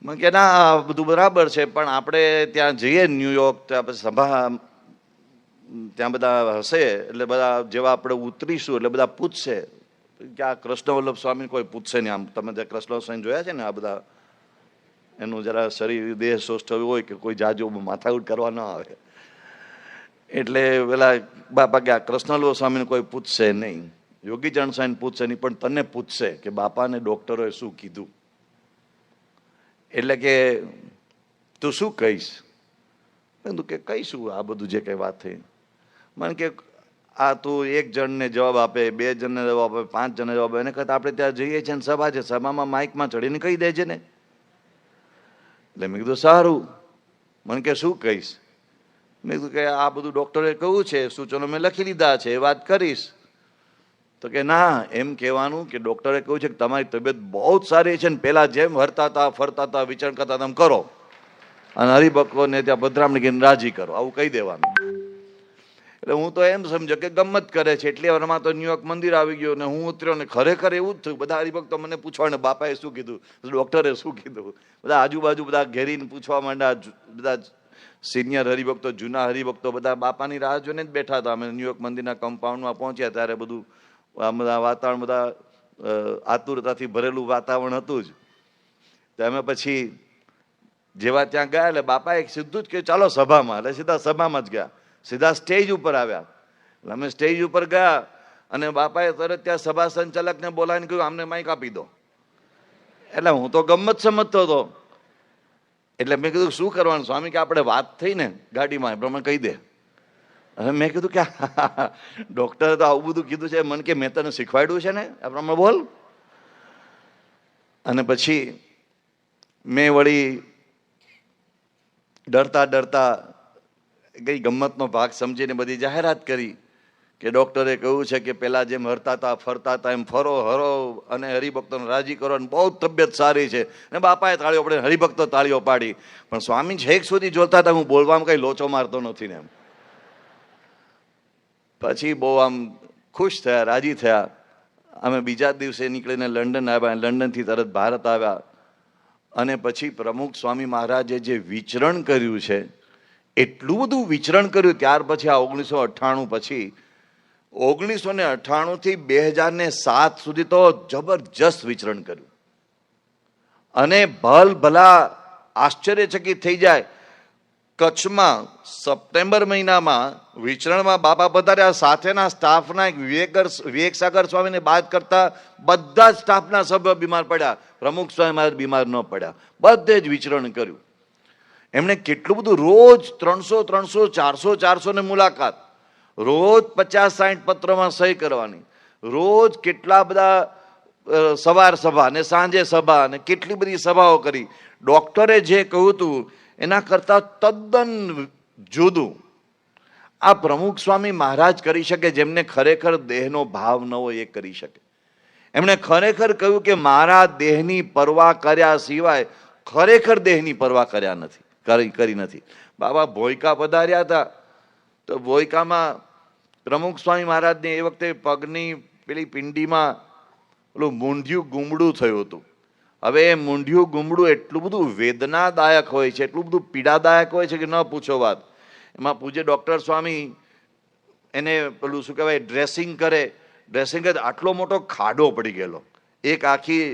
[SPEAKER 1] મેં કે ના બધું બરાબર છે, પણ આપણે ત્યાં જઈએ ન્યુયોર્ક, ત્યાં પછી સભા ત્યાં બધા હશે, એટલે બધા જેવા આપણે ઉતરીશું એટલે બધા પૂછશે કે આ કૃષ્ણવલ્લભ સ્વામી કોઈ પૂછશે નહીં. આમ તમે ત્યાં કૃષ્ણવલ્લભ સ્વામી જોયા છે ને, આ બધા એનું જરા શરીર દેહ સોષ્ઠ હોય કે કોઈ જાજો માથાકૂટ કરવા ન આવે. એટલે પેલા બાપા કે આ કૃષ્ણવલ્લભ સ્વામીને કોઈ પૂછશે નહીં, યોગીચરણ સ્વામીને પૂછશે નહીં, પણ તને પૂછશે કે બાપાને ડૉક્ટરોએ શું કીધું. એટલે કે તું શું કહીશ? મેં કીધું કે કહીશું આ બધું જે કંઈ વાત થઈ. મને કે આ તું 1 જણને જવાબ આપે, 2 જણને જવાબ આપે, 5 જણને જવાબ આપે, એને કરતાં આપણે ત્યાં જઈએ છીએ ને સભા છે, સભામાં માઇકમાં ચડીને કહી દેજે ને. એટલે મેં કીધું સારું. મને કે શું કહીશ? મેં કીધું કે આ બધું ડૉક્ટરે કહ્યું છે, સૂચનો મેં લખી લીધા છે, એ વાત કરીશ. તો કે ના, એમ કહેવાનું કે ડૉક્ટરે કહ્યું છે કે તમારી તબિયત બહુ જ સારી છે ને પહેલાં જેમ હરતા હતા, ફરતા હતા, વિચરણ કરતા હતા એમ કરો, અને હરિભક્તોને ત્યાં પધરામણી કરીને રાજી કરો, આવું કહી દેવાનું. એટલે હું તો એમ સમજો કે ગમત કરે છે. એટલી વારમાં તો ન્યુયોર્ક મંદિર આવી ગયો, ને હું ઉતર્યો, ને ખરેખર એવું જ થયું. બધા હરિભક્તો મને પૂછવા, ને બાપાએ શું કીધું, ડૉક્ટરે શું કીધું, બધા આજુબાજુ બધા ઘેરીને પૂછવા માંડ્યા. બધા સિનિયર હરિભક્તો, જૂના હરિભક્તો બધા બાપાની રાહ જોઈને જ બેઠા હતા. અમે ન્યુયોર્ક મંદિરના કમ્પાઉન્ડમાં પહોંચ્યા ત્યારે બધું બધા વાતાવરણ, બધા આતુરતાથી ભરેલું વાતાવરણ હતું જ. તો અમે પછી જેવા ત્યાં ગયા એટલે બાપા એક સીધું જ કહ્યું ચાલો સભામાં, એટલે સીધા સભામાં જ ગયા, સીધા સ્ટેજ ઉપર આવ્યા. એટલે અમે સ્ટેજ ઉપર ગયા અને બાપાએ તરત ત્યાં સભા સંચાલકને બોલાવીને કહ્યું આમને માઇક આપી દો. એટલે હું તો ગમત સમજતો હતો. એટલે મેં કીધું શું કરવાનું સ્વામી, કે આપણે વાત થઈ ને ગાડીમાં એ પ્રમાણે કહી દે. હવે મેં કીધું કે ડોક્ટરે તો આવું બધું કીધું છે, મને કે મેં તને શીખવાડ્યું છે ને આ પ્રમાણે બોલ. અને પછી મેં વળી ડરતા ડરતા કઈ ગમ્મતનો ભાગ સમજીને બધી જાહેરાત કરી કે ડૉક્ટરે કહ્યું છે કે પેલા જેમ હરતા હતા ફરતા હતા એમ ફરો હરો અને હરિભક્તોને રાજી કરો, અને બહુ તબિયત સારી છે. અને બાપાએ તાળીઓ પાડી, હરિભક્તો તાળીઓ પાડી, પણ સ્વામી છેક સુધી જોતા હતા હું બોલવામાં કઈ લોચો મારતો નથી ને એમ. પછી બહુ આમ ખુશ થયા, રાજી થયા. અમે બીજા દિવસે નીકળીને લંડન આવ્યા, લંડનથી તરત ભારત આવ્યા. અને પછી પ્રમુખ સ્વામી મહારાજે જે વિચરણ કર્યું છે, એટલું બધું વિચરણ કર્યું. ત્યાર પછી આ 1998 પછી 1998 થી 2007 સુધી તો જબરજસ્ત વિચરણ કર્યું. અને ભલ ભલા આશ્ચર્યચકિત થઈ જાય, કચ્છમાં સપ્ટેમ્બર મહિનામાં વિચરણમાં બાપા પધાર્યા, સાથેના સ્ટાફના વિવેક સાગર સ્વામીને બાદ કરતા બધા જ સ્ટાફના સભ્યો બીમાર પડ્યા, પ્રમુખ સ્વામી મહારાજ બીમાર ન પડ્યા. બધે જ વિચરણ કર્યું એમણે. કેટલું બધું, રોજ 300 400 ને મુલાકાત, રોજ 50-60 પત્રમાં સહી કરવાની, રોજ કેટલા બધા સવાર સભા ને સાંજે સભા અને કેટલી બધી સભાઓ કરી. ડોક્ટરે જે કહ્યું હતું એના કરતા તદ્દન જુદું આ પ્રમુખ સ્વામી મહારાજ કરી શકે. જેમને ખરેખર દેહનો ભાવ ન હોય એ કરી શકે. એમણે ખરેખર કહ્યું કે મારા દેહની પરવા કર્યા સિવાય ખરેખર દેહની પરવા કર્યા નથી, કરી નથી. બાબા ભોયકા પધાર્યા હતા, તો ભોયકામાં પ્રમુખ સ્વામી મહારાજને એ વખતે પગની પેલી પિંડીમાં પેલું મૂંઢિયું ગુમડું થયું હતું. હવે એ મૂંઢિયું ગુમડું એટલું બધું વેદનાદાયક હોય છે, એટલું બધું પીડાદાયક હોય છે કે ન પૂછો વાત. એમાં પૂજ્ય ડૉક્ટર સ્વામી એને પેલું શું કહેવાય ડ્રેસિંગ કરે, આટલો મોટો ખાડો પડી ગયેલો, એક આખી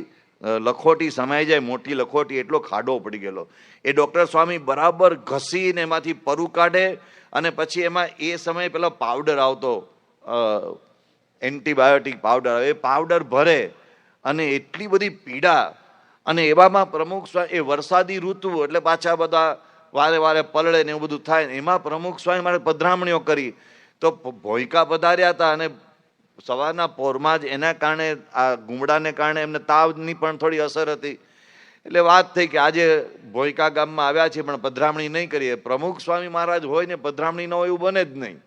[SPEAKER 1] લખોટી સમાઈ જાય, મોટી લખોટી, એટલો ખાડો પડી ગયેલો. એ ડૉક્ટર સ્વામી બરાબર ઘસીને એમાંથી પરુ કાઢે અને પછી એમાં એ સમયે પેલો પાવડર આવતો, એન્ટીબાયોટિક પાવડર, એ પાવડર ભરે અને એટલી બધી પીડા. અને એવામાં પ્રમુખ સ્વામી, એ વરસાદી ઋતુ એટલે પાછા બધા વારે વારે પલળે ને એવું બધું થાય, એમાં પ્રમુખ સ્વામી મારે પધરામણીઓ કરી. તો ભોયકા પધાર્યા હતા અને સવારના પોરમાં જ એના કારણે, આ ગુમડાને કારણે એમને તાવની પણ થોડી અસર હતી. એટલે વાત થઈ કે આજે ભોયકા ગામમાં આવ્યા છે પણ પધરામણી નહીં કરીએ. પ્રમુખ સ્વામી મહારાજ હોય ને પધરામણી ન હોય એવું બને જ નહીં.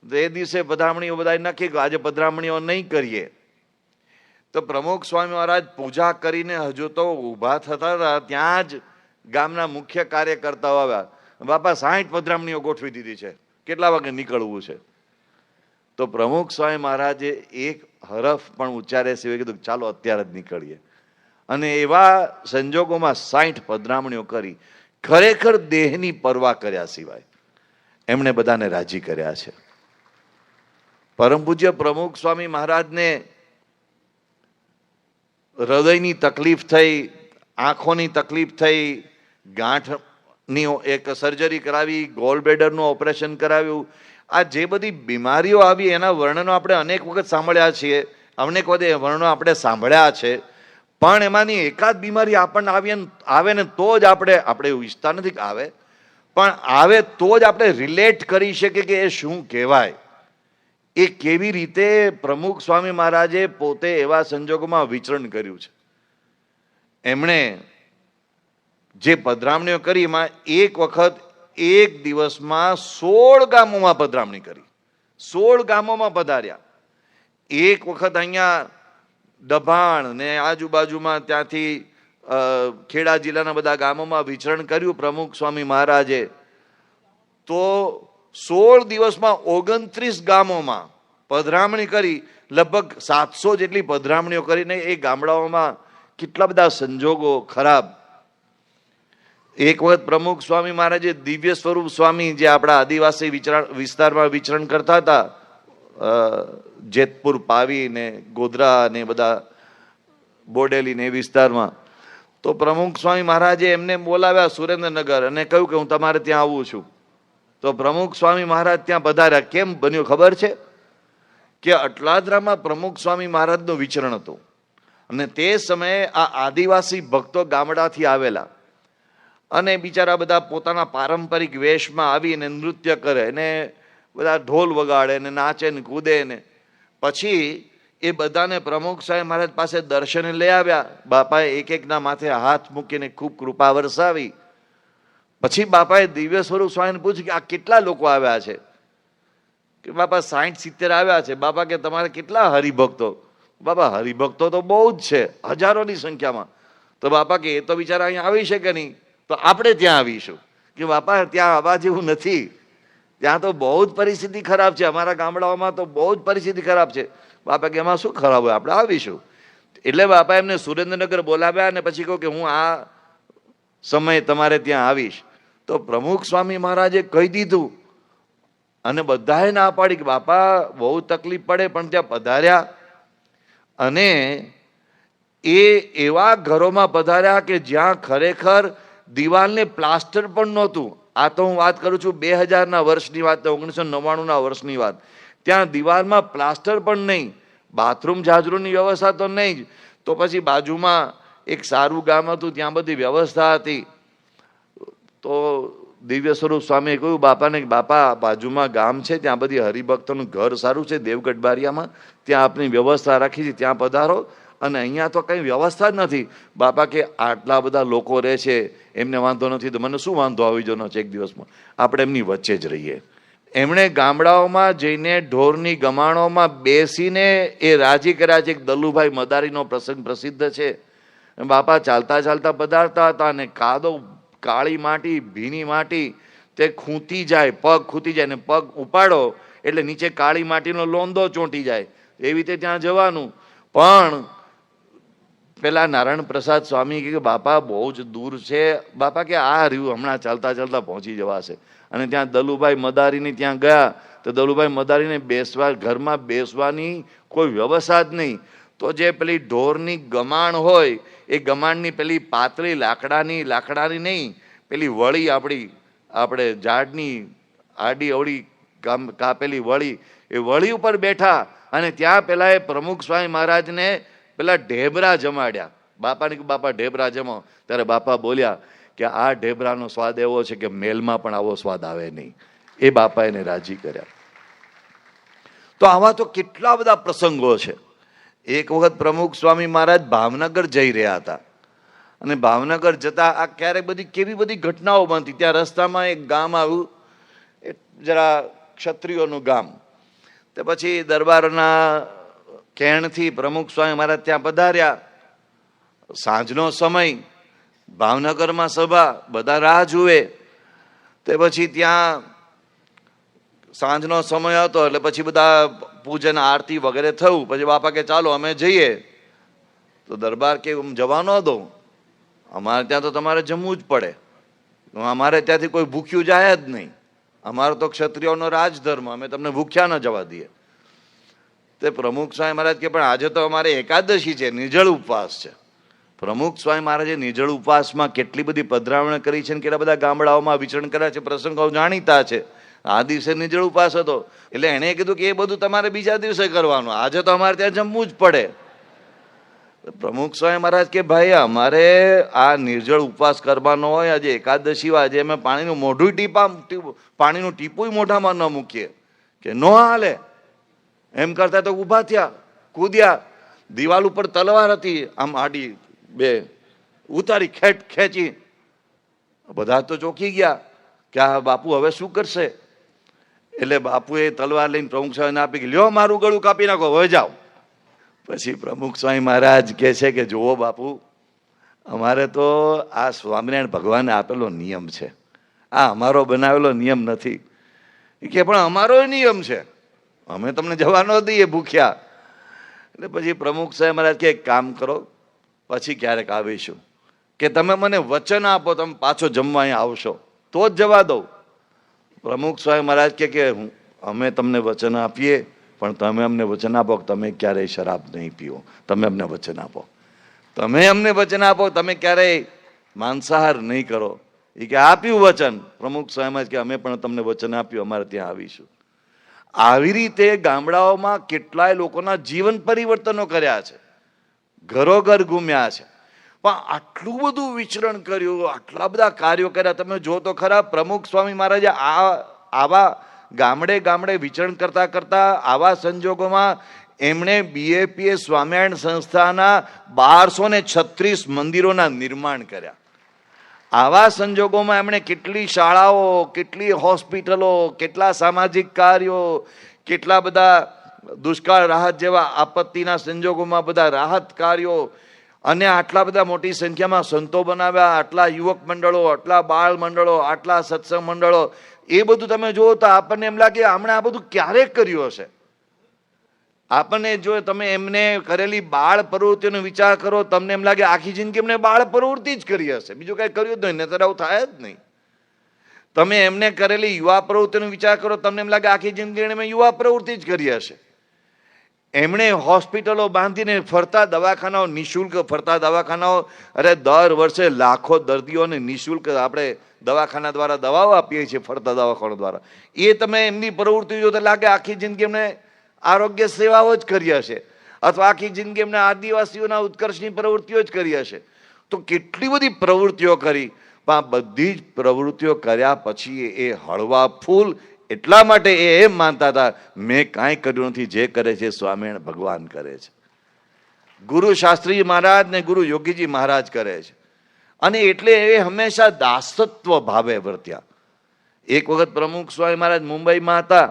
[SPEAKER 1] તો એ દિવસે પધરામણીઓ બધા નક્કી કે આજે પધરામણીઓ નહીં કરીએ. તો પ્રમુખ સ્વામી મહારાજ પૂજા કરીને હજુ તો ઊભા થતા હતા, ત્યાં જ ગામના મુખ્ય કાર્યકર્તાઓ આવ્યા. બાપા 60 પધરામણીઓ ગોઠવી દીધી છે, કેટલા વાગે નીકળવું છે? તો પ્રમુખ સ્વામી મહારાજે એક હરફ પણ ઉચ્ચારે સિવાય કીધું ચાલો અત્યારે જ નીકળીએ. અને એવા સંજોગોમાં 60 પધરામણીઓ કરી, ખરેખર દેહની પરવા કર્યા સિવાય એમણે બધાને રાજી કર્યા છે. પરમ પૂજ્ય પ્રમુખ સ્વામી મહારાજને હૃદયની તકલીફ થઈ, આંખોની તકલીફ થઈ, ગાંઠની એક સર્જરી કરાવી, ગોલબ્લેડરનું ઓપરેશન કરાવ્યું. આ જે બધી બીમારીઓ આવી એના વર્ણનો આપણે અનેક વખત સાંભળ્યા છીએ, અનેક વખત વર્ણનો આપણે સાંભળ્યા છે. પણ એમાંની એકાદ બીમારી આપણને આવે ને તો જ આપણે એવું ઈચ્છતા નથી કે આવે, પણ આવે તો જ આપણે રિલેટ કરી શકીએ કે એ શું કહેવાય. એ કેવી રીતે પ્રમુખ સ્વામી મહારાજે પોતે એવા સંજોગોમાં વિચરણ કર્યું છે. એમણે જે પધરામણીઓ કરી એમાં એક વખત એક દિવસમાં 16 ગામોમાં પધરામણી કરી, 16 ગામોમાં પધાર્યા. એક વખત અહીંયા દભાણ ને આજુબાજુમાં ત્યાંથી ખેડા જિલ્લાના બધા ગામોમાં વિચરણ કર્યું પ્રમુખ સ્વામી મહારાજે. તો 16 દિવસમાં 29 ગામોમાં પધરામણી કરી, લગભગ 700 જેટલી પધરામણીઓ કરીને એ ગામડાઓમાં કેટલા બધા સંજોગો ખરાબ. એક વખત પ્રમુખ સ્વામી મહારાજે દિવ્ય સ્વરૂપ સ્વામી, જે આપણા આદિવાસી વિસ્તારમાં વિચરણ કરતા હતા, જેતપુર, પાવી ને ગોધરા ને બધા બોડેલી ને એ વિસ્તારમાં, તો પ્રમુખ સ્વામી મહારાજે એમને બોલાવ્યા સુરેન્દ્રનગર અને કહ્યું કે હું તમારે ત્યાં આવું છું. તો પ્રમુખ સ્વામી મહારાજ ત્યાં પધાર્યા. કેમ બન્યું ખબર છે? કે અટલાદરામાં પ્રમુખ સ્વામી મહારાજનું વિચરણ હતું અને તે સમયે આ આદિવાસી ભક્તો ગામડાથી આવેલા અને બિચારા બધા પોતાના પારંપરિક વેશમાં આવીને નૃત્ય કરે ને બધા ઢોલ વગાડે ને નાચે ને કૂદે ને પછી એ બધાને પ્રમુખ સ્વામી મહારાજ પાસે દર્શને લઈ આવ્યા. બાપાએ એક એકના માથે હાથ મૂકીને ખૂબ કૃપા વરસાવી. પછી બાપાએ દિવ્ય સ્વરૂપ સ્વામીને પૂછ્યું કે આ કેટલા લોકો આવ્યા છે? કે બાપા 60-70 આવ્યા છે. બાપા કે તમારે કેટલા હરિભક્તો? બાપા હરિભક્તો તો બહુ જ છે, હજારોની સંખ્યામાં. તો બાપા કે એ તો બિચારા અહીંયા આવી શકે નહીં, તો આપણે ત્યાં આવીશું. કે બાપા ત્યાં આવવા જેવું નથી, ત્યાં તો બહુ જ પરિસ્થિતિ ખરાબ છે, અમારા ગામડાઓમાં તો બહુ જ પરિસ્થિતિ ખરાબ છે. બાપા કે એમાં શું ખરાબ હોય, આપણે આવીશું. એટલે બાપા એમને સુરેન્દ્રનગર બોલાવ્યા અને પછી કહ્યું કે હું આ સમયે તમારે ત્યાં આવીશ. તો પ્રમુખ સ્વામી મહારાજે કહી દીધું અને બધાએ ના પાડી કે બાપા બહુ તકલીફ પડે, પણ ત્યાં પધાર્યા અને એ એવા ઘરોમાં પધાર્યા કે જ્યાં ખરેખર દિવાલને પ્લાસ્ટર પણ નહોતું. આ તો હું વાત કરું છું 2000ના વર્ષની વાત, 1999ના વર્ષની વાત. ત્યાં દિવાલમાં પ્લાસ્ટર પણ નહીં, બાથરૂમ જાજરૂની વ્યવસ્થા તો નહીં જ. તો પછી બાજુમાં એક સારું ગામ હતું, ત્યાં બધી વ્યવસ્થા હતી. તો દિવ્ય સ્વરૂપ સ્વામીએ કહ્યું બાપાને કે બાપા બાજુમાં ગામ છે, ત્યાં બધી હરિભક્તોનું ઘર સારું છે દેવગઢ બારિયામાં, ત્યાં આપની વ્યવસ્થા રાખી છે, ત્યાં પધારો. અને અહીંયા તો કંઈ વ્યવસ્થા જ નથી. બાપા કે આટલા બધા લોકો રહે છે, એમને વાંધો નથી તો મને શું વાંધો આવી જવાનો છે? એક દિવસમાં આપણે એમની વચ્ચે જ રહીએ. એમણે ગામડાઓમાં જઈને ઢોરની ગમાણોમાં બેસીને એ રાજી કર્યા છે. દલુભાઈ મદારીનો પ્રસંગ પ્રસિદ્ધ છે. બાપા ચાલતા ચાલતા પધારતા હતા અને કાદો, કાળી માટી, ભીની માટી તે ખૂંટી જાય, પગ ખૂંટી જાય ને પગ ઉપાડો એટલે નીચે કાળી માટીનો લોંદો ચોંટી જાય. એવી રીતે ત્યાં જવાનું. પણ પેલા નારાયણ પ્રસાદ સ્વામી કે બાપા બહુ જ દૂર છે. બાપા કે આ રહ્યું હમણાં ચાલતા ચાલતા પહોંચી જવાશે. અને ત્યાં દલુભાઈ મદારીની ત્યાં ગયા તો દલુભાઈ મદારીને બેસવા, ઘરમાં બેસવાની કોઈ વ્યવસ્થા જ નહીં. તો જે પેલી ઢોરની ગમાણ હોય એ ગમાણની પેલી પાતળી લાકડાની નહીં, પેલી વળી આપણે ઝાડની આડી અવળી કાપેલી વળી, એ વળી ઉપર બેઠા અને ત્યાં પેલા એ પ્રમુખ સ્વામી મહારાજને પેલા ઢેબરા જમાડ્યા. બાપાને કે બાપા ઢેબરા જમો. ત્યારે બાપા બોલ્યા કે આ ઢેબરાનો સ્વાદ એવો છે કે મેલમાં પણ આવો સ્વાદ આવે નહીં. એ બાપા એને રાજી કર્યા. તો આવા તો કેટલા બધા પ્રસંગો છે. એક વખત પ્રમુખ સ્વામી મહારાજ ભાવનગર જઈ રહ્યા હતા અને ભાવનગર જતા આ ક્યારેક કેવી બધી ઘટનાઓ બનતી. ત્યાં રસ્તામાં એક ગામ આવ્યું, એ જરા ક્ષત્રિયોનું ગામ. તે પછી દરબારના કહેણથી પ્રમુખ સ્વામી મહારાજ ત્યાં પધાર્યા. સાંજનો સમય, ભાવનગરમાં સભા, બધા રાહ જુએ. તે પછી ત્યાં સાંજનો સમય હતો એટલે પછી બધા પૂજન આરતી વગેરે થયું. પછી બાપા કે ચાલો અમે જઈએ. તો દરબાર કે જવા ન દો, અમારે ત્યાં તો તમારે જમવું જ પડે, અમારે ત્યાંથી કોઈ ભૂખ્યું જાય જ નહીં, અમારો તો ક્ષત્રિયોનો રાજધર્મ, અમે તમને ભૂખ્યા ન જવા દઈએ. તે પ્રમુખ સ્વામી મહારાજ કે પણ આજે તો અમારે એકાદશી છે, નિર્જળ ઉપવાસ છે. પ્રમુખ સ્વામી મહારાજે નિર્જળ ઉપવાસમાં કેટલી બધી પધરામણ કરી છે ને કેટલા બધા ગામડાઓમાં વિચરણ કર્યા છે, પ્રસંગો જાણીતા છે. આ દિવસે નિર્જળ ઉપવાસ હતો એટલે એણે કીધું કે એ બધું તમારે બીજા દિવસે કરવાનું, આજે તો અમારે ત્યાં જમવું જ પડે. પ્રમુખ સ્વામી મહારાજ કે ભાઈ અમારે આ નિર્જળ ઉપવાસ કરવાનો હોય, આજે એકાદશી હોય, આજે અમે પાણીનું ટીપું મોઢામાં ન મૂકીએ કે ન હાલે. એમ કરતા તો ઊભા થયા, કૂદ્યા. દિવાલ ઉપર તલવાર હતી, આમ આડી બે ઉતારી ખેંચી. બધા તો ચોંકી ગયા કે આ બાપુ હવે શું કરશે. એટલે બાપુએ તલવાર લઈને પ્રમુખ સ્વામીને આપી કે લ્યો મારું ગળું કાપી નાખો, હવે જાઓ. પછી પ્રમુખ સ્વામી મહારાજ કહે છે કે જુઓ બાપુ, અમારે તો આ સ્વામિનારાયણ ભગવાને આપેલો નિયમ છે, આ અમારો બનાવેલો નિયમ નથી. કે પણ અમારો નિયમ છે, અમે તમને જવા ન દઈએ ભૂખ્યા. એટલે પછી પ્રમુખ સાહેબ મહારાજ કે એક કામ કરો, પછી ક્યારેક આવીશું, કે તમે મને વચન આપો તમે પાછો જમવા અહીંયા આવશો તો જ જવા દઉં. પ્રમુખ સ્વામી મહારાજ કે અમે તમને વચન આપીએ પણ તમે અમને વચન આપો કે તમે ક્યારેય શરાબ નહીં પીવો, તમે અમને વચન આપો. તમે અમને વચન આપો, તમે ક્યારેય માંસાહાર નહીં કરો. એ કે આપ્યું વચન. પ્રમુખ સ્વામી કે અમે પણ તમને વચન આપ્યું, અમારે ત્યાં આવીશું. આવી રીતે ગામડાઓમાં કેટલાય લોકોના જીવન પરિવર્તનો કર્યા છે, ઘરોઘર ઘૂમ્યા છે, પણ આટલું બધું વિચરણ કર્યું, આટલા બધા કાર્યો કર્યા. તમે જો તો ખરા, પ્રમુખ સ્વામી મહારાજે આવા ગામડે ગામડે વિચરણ કરતા કરતા આવા સંજોગોમાં એમણે બીએપીએ સ્વામિનારાયણ સંસ્થાના 1236 મંદિરોના નિર્માણ કર્યા. આવા સંજોગોમાં એમણે કેટલી શાળાઓ, કેટલી હોસ્પિટલો, કેટલા સામાજિક કાર્યો, કેટલા બધા દુષ્કાળ રાહત જેવા આપત્તિના સંજોગોમાં બધા રાહત કાર્યો, અને આટલા બધા મોટી સંખ્યામાં સંતો બનાવ્યા, આટલા યુવક મંડળો, આટલા બાળ મંડળો, આટલા સત્સંગ મંડળો. એ બધું તમે જુઓ તો આપણને એમ લાગે આમણે આ બધું ક્યારે કર્યું હશે. આપણને જો તમે એમને કરેલી બાળ પ્રવૃત્તિનો વિચાર કરો, તમને એમ લાગે આખી જિંદગી એમને બાળ પ્રવૃત્તિ જ કરી હશે, બીજું કઈ કર્યું જ નહીં, નહીતર આવું થાય જ નહીં. તમે એમને કરેલી યુવા પ્રવૃત્તિનો વિચાર કરો, તમને એમ લાગે આખી જિંદગી એમણે યુવા પ્રવૃત્તિ જ કરી હશે. એમણે હોસ્પિટલો બાંધીને ફરતા દવાખાનાઓ, નિઃશુલ્ક ફરતા દવાખાનાઓ, અરે દર વર્ષે લાખો દર્દીઓને નિઃશુલ્ક આપણે દવાખાના દ્વારા દવાઓ આપીએ છીએ, ફરતા દવાખાના દ્વારા. એ તમે એમની પ્રવૃત્તિ જો તો લાગે આખી જિંદગી એમને આરોગ્ય સેવાઓ જ કરી હશે, અથવા આખી જિંદગી એમને આદિવાસીઓના ઉત્કર્ષની પ્રવૃત્તિઓ જ કરી હશે. તો કેટલી બધી પ્રવૃત્તિઓ કરી, પણ આ બધી જ પ્રવૃત્તિઓ કર્યા પછી એ હળવા ફૂલ. એટલા માટે એ એમ માનતા હતા, મેં કાંઈ કર્યું નથી, જે કરે છે સ્વામિનારાયણ ભગવાન કરે છે, ગુરુ શાસ્ત્રી મહારાજ ને ગુરુ યોગીજી મહારાજ કરે છે. અને એટલે એ હંમેશા દાસત્વ ભાવે વર્ત્યા. એક વખત પ્રમુખ સ્વામી મહારાજ મુંબઈમાં હતા,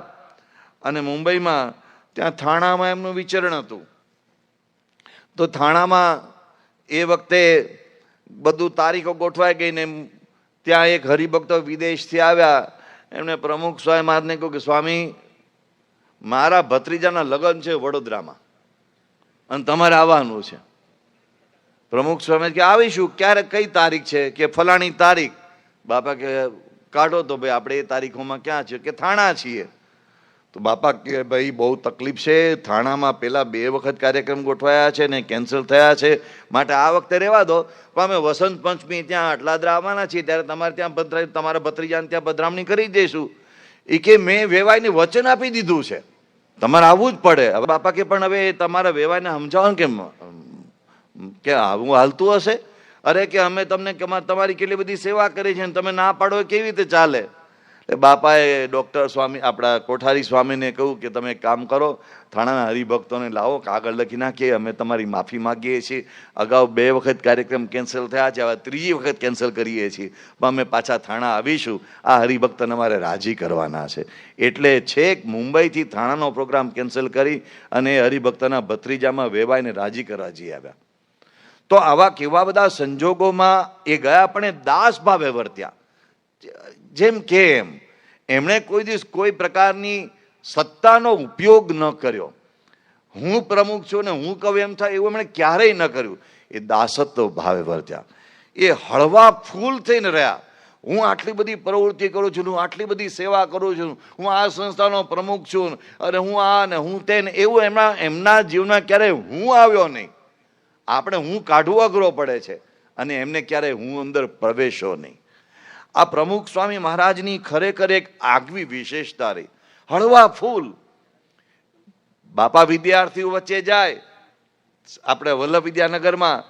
[SPEAKER 1] અને મુંબઈમાં ત્યાં થાણામાં એમનું વિચરણ હતું. તો થાણામાં એ વખતે બધું તારીખો ગોઠવાઈ ગઈ ને ત્યાં એક હરિભક્તો વિદેશથી આવ્યા. એમણે પ્રમુખ સ્વામી મહારાજને કહ્યું કે સ્વામી, મારા ભત્રીજાના લગ્ન છે વડોદરામાં અને તમારે આવવાનું છે. પ્રમુખ સ્વામી કે આવીશું. ક્યારે, કઈ તારીખ છે? કે ફલાણી તારીખ. બાપા કે કાઢો તો ભાઈ, આપણે એ તારીખોમાં ક્યાં છે? કે થાણા છીએ. તો બાપા કે ભાઈ બહુ તકલીફ છે, થાણામાં પેલા 2 વખત કાર્યક્રમ ગોઠવાયા છે ને કેન્સલ થયા છે, માટે આ વખતે રહેવા દો. પણ અમે વસંત પંચમી ત્યાં અટલાદરા આવવાના છીએ, ત્યારે તમારે ત્યાં તમારા ભત્રીજાને ત્યાં પધરામણી કરી દઈશું. એ કે મેં વેવાઈને વચન આપી દીધું છે, તમારે આવવું જ પડે. હવે બાપા કે પણ હવે તમારા વેવાઈને સમજાવો કેમ કે આવું હાલતું હશે? અરે કે અમે તમને તમારી કેટલી બધી સેવા કરી છે, તમે ના પાડો કેવી રીતે ચાલે? બાપાએ ડૉક્ટર સ્વામી આપણા કોઠારી સ્વામીને કહ્યું કે તમે એક કામ કરો, થાણાના હરિભક્તોને લાવો, કાગળ લખી નાખીએ, અમે તમારી માફી માગીએ છીએ. અગાઉ 2 વખત કાર્યક્રમ કેન્સલ થયા છે, હવે 3જી વખત કેન્સલ કરીએ છીએ, પણ અમે પાછા થાણા આવીશું. આ હરિભક્તને અમારે રાજી કરવાના છે. એટલે છેક મુંબઈથી થાણાનો પ્રોગ્રામ કેન્સલ કરી અને હરિભક્તના ભત્રીજામાં વેવાઈને રાજી કરવા જઈ આવ્યા. તો આવા કેવા બધા સંજોગોમાં એ ગયા, પણ એ દાસ ભાવે વર્ત્યા. જેમ કે એમણે કોઈ દિવસ કોઈ પ્રકારની સત્તાનો ઉપયોગ ન કર્યો. હું પ્રમુખ છું ને હું કહું એમ થાય એવું એમણે ક્યારેય ન કર્યું. એ દાસત્વ ભાવે વર્ત્યા. એ હળવા ફૂલ થઈને રહ્યા. હું આટલી બધી પ્રવૃત્તિ કરું છું, હું આટલી બધી સેવા કરું છું, હું આ સંસ્થાનો પ્રમુખ છું, અને હું આ ને હું તે ને, એવું એમના જીવનમાં ક્યારેય હું આવ્યો નહીં. આપણે હું કાઢવો અઘરો પડે છે, અને એમને ક્યારેય હું અંદર પ્રવેશો નહીં. આ પ્રમુખ સ્વામી મહારાજની ખરેખર એક આગવી વિશેષતા રહી, હળવા ફૂલ. બાપા વિદ્યાર્થીઓ વચ્ચે જાય, આપણે વલ્લભ વિદ્યાનગરમાં,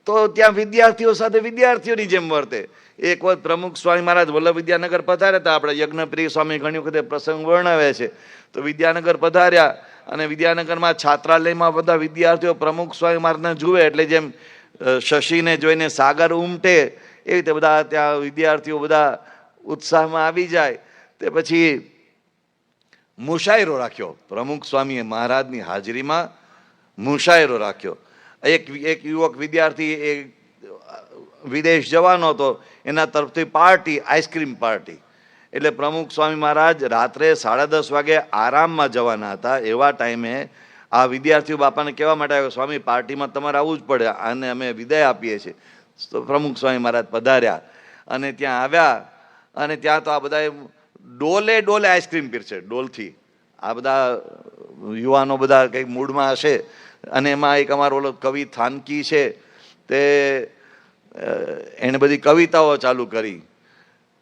[SPEAKER 1] તો ત્યાં વિદ્યાર્થીઓ સાથે વિદ્યાર્થીઓની જેમ વર્તે. એક વખત પ્રમુખ સ્વામી મહારાજ વલ્લભ વિદ્યાનગર પધાર્યા હતા. આપણે યજ્ઞપ્રિય સ્વામી ઘણી વખતે પ્રસંગ વર્ણવે છે. તો વિદ્યાનગર પધાર્યા, અને વિદ્યાનગરમાં છાત્રાલયમાં બધા વિદ્યાર્થીઓ પ્રમુખ સ્વામી મહારાજને જુએ એટલે જેમ શશીને જોઈને સાગર ઉમટે, એ રીતે બધા ત્યાં વિદ્યાર્થીઓ બધા ઉત્સાહમાં આવી જાય. તે પછી મુશાયરો રાખ્યો, પ્રમુખ સ્વામીએ મહારાજની હાજરીમાં મુશાયરો રાખ્યો. એક યુવક વિદ્યાર્થી એ વિદેશ જવાનો હતો, એના તરફથી પાર્ટી, આઈસ્ક્રીમ પાર્ટી. એટલે પ્રમુખ સ્વામી મહારાજ રાત્રે 10:30 વાગે આરામમાં જવાના હતા. એવા ટાઈમે આ વિદ્યાર્થીઓ બાપાને કહેવા માટે આવ્યો, સ્વામી પાર્ટીમાં તમારે આવવું જ પડે, આને અમે વિદાય આપીએ છીએ. તો પ્રમુખ સ્વામી મહારાજ પધાર્યા, અને ત્યાં આવ્યા, અને ત્યાં તો આ બધા ડોલે ડોલે આઈસ્ક્રીમ પીરશે, ડોલથી. આ બધા યુવાનો બધા કંઈક મૂડમાં હશે, અને એમાં એક અમારો ઓલો કવિ થાનકી છે, તે એણે બધી કવિતાઓ ચાલુ કરી,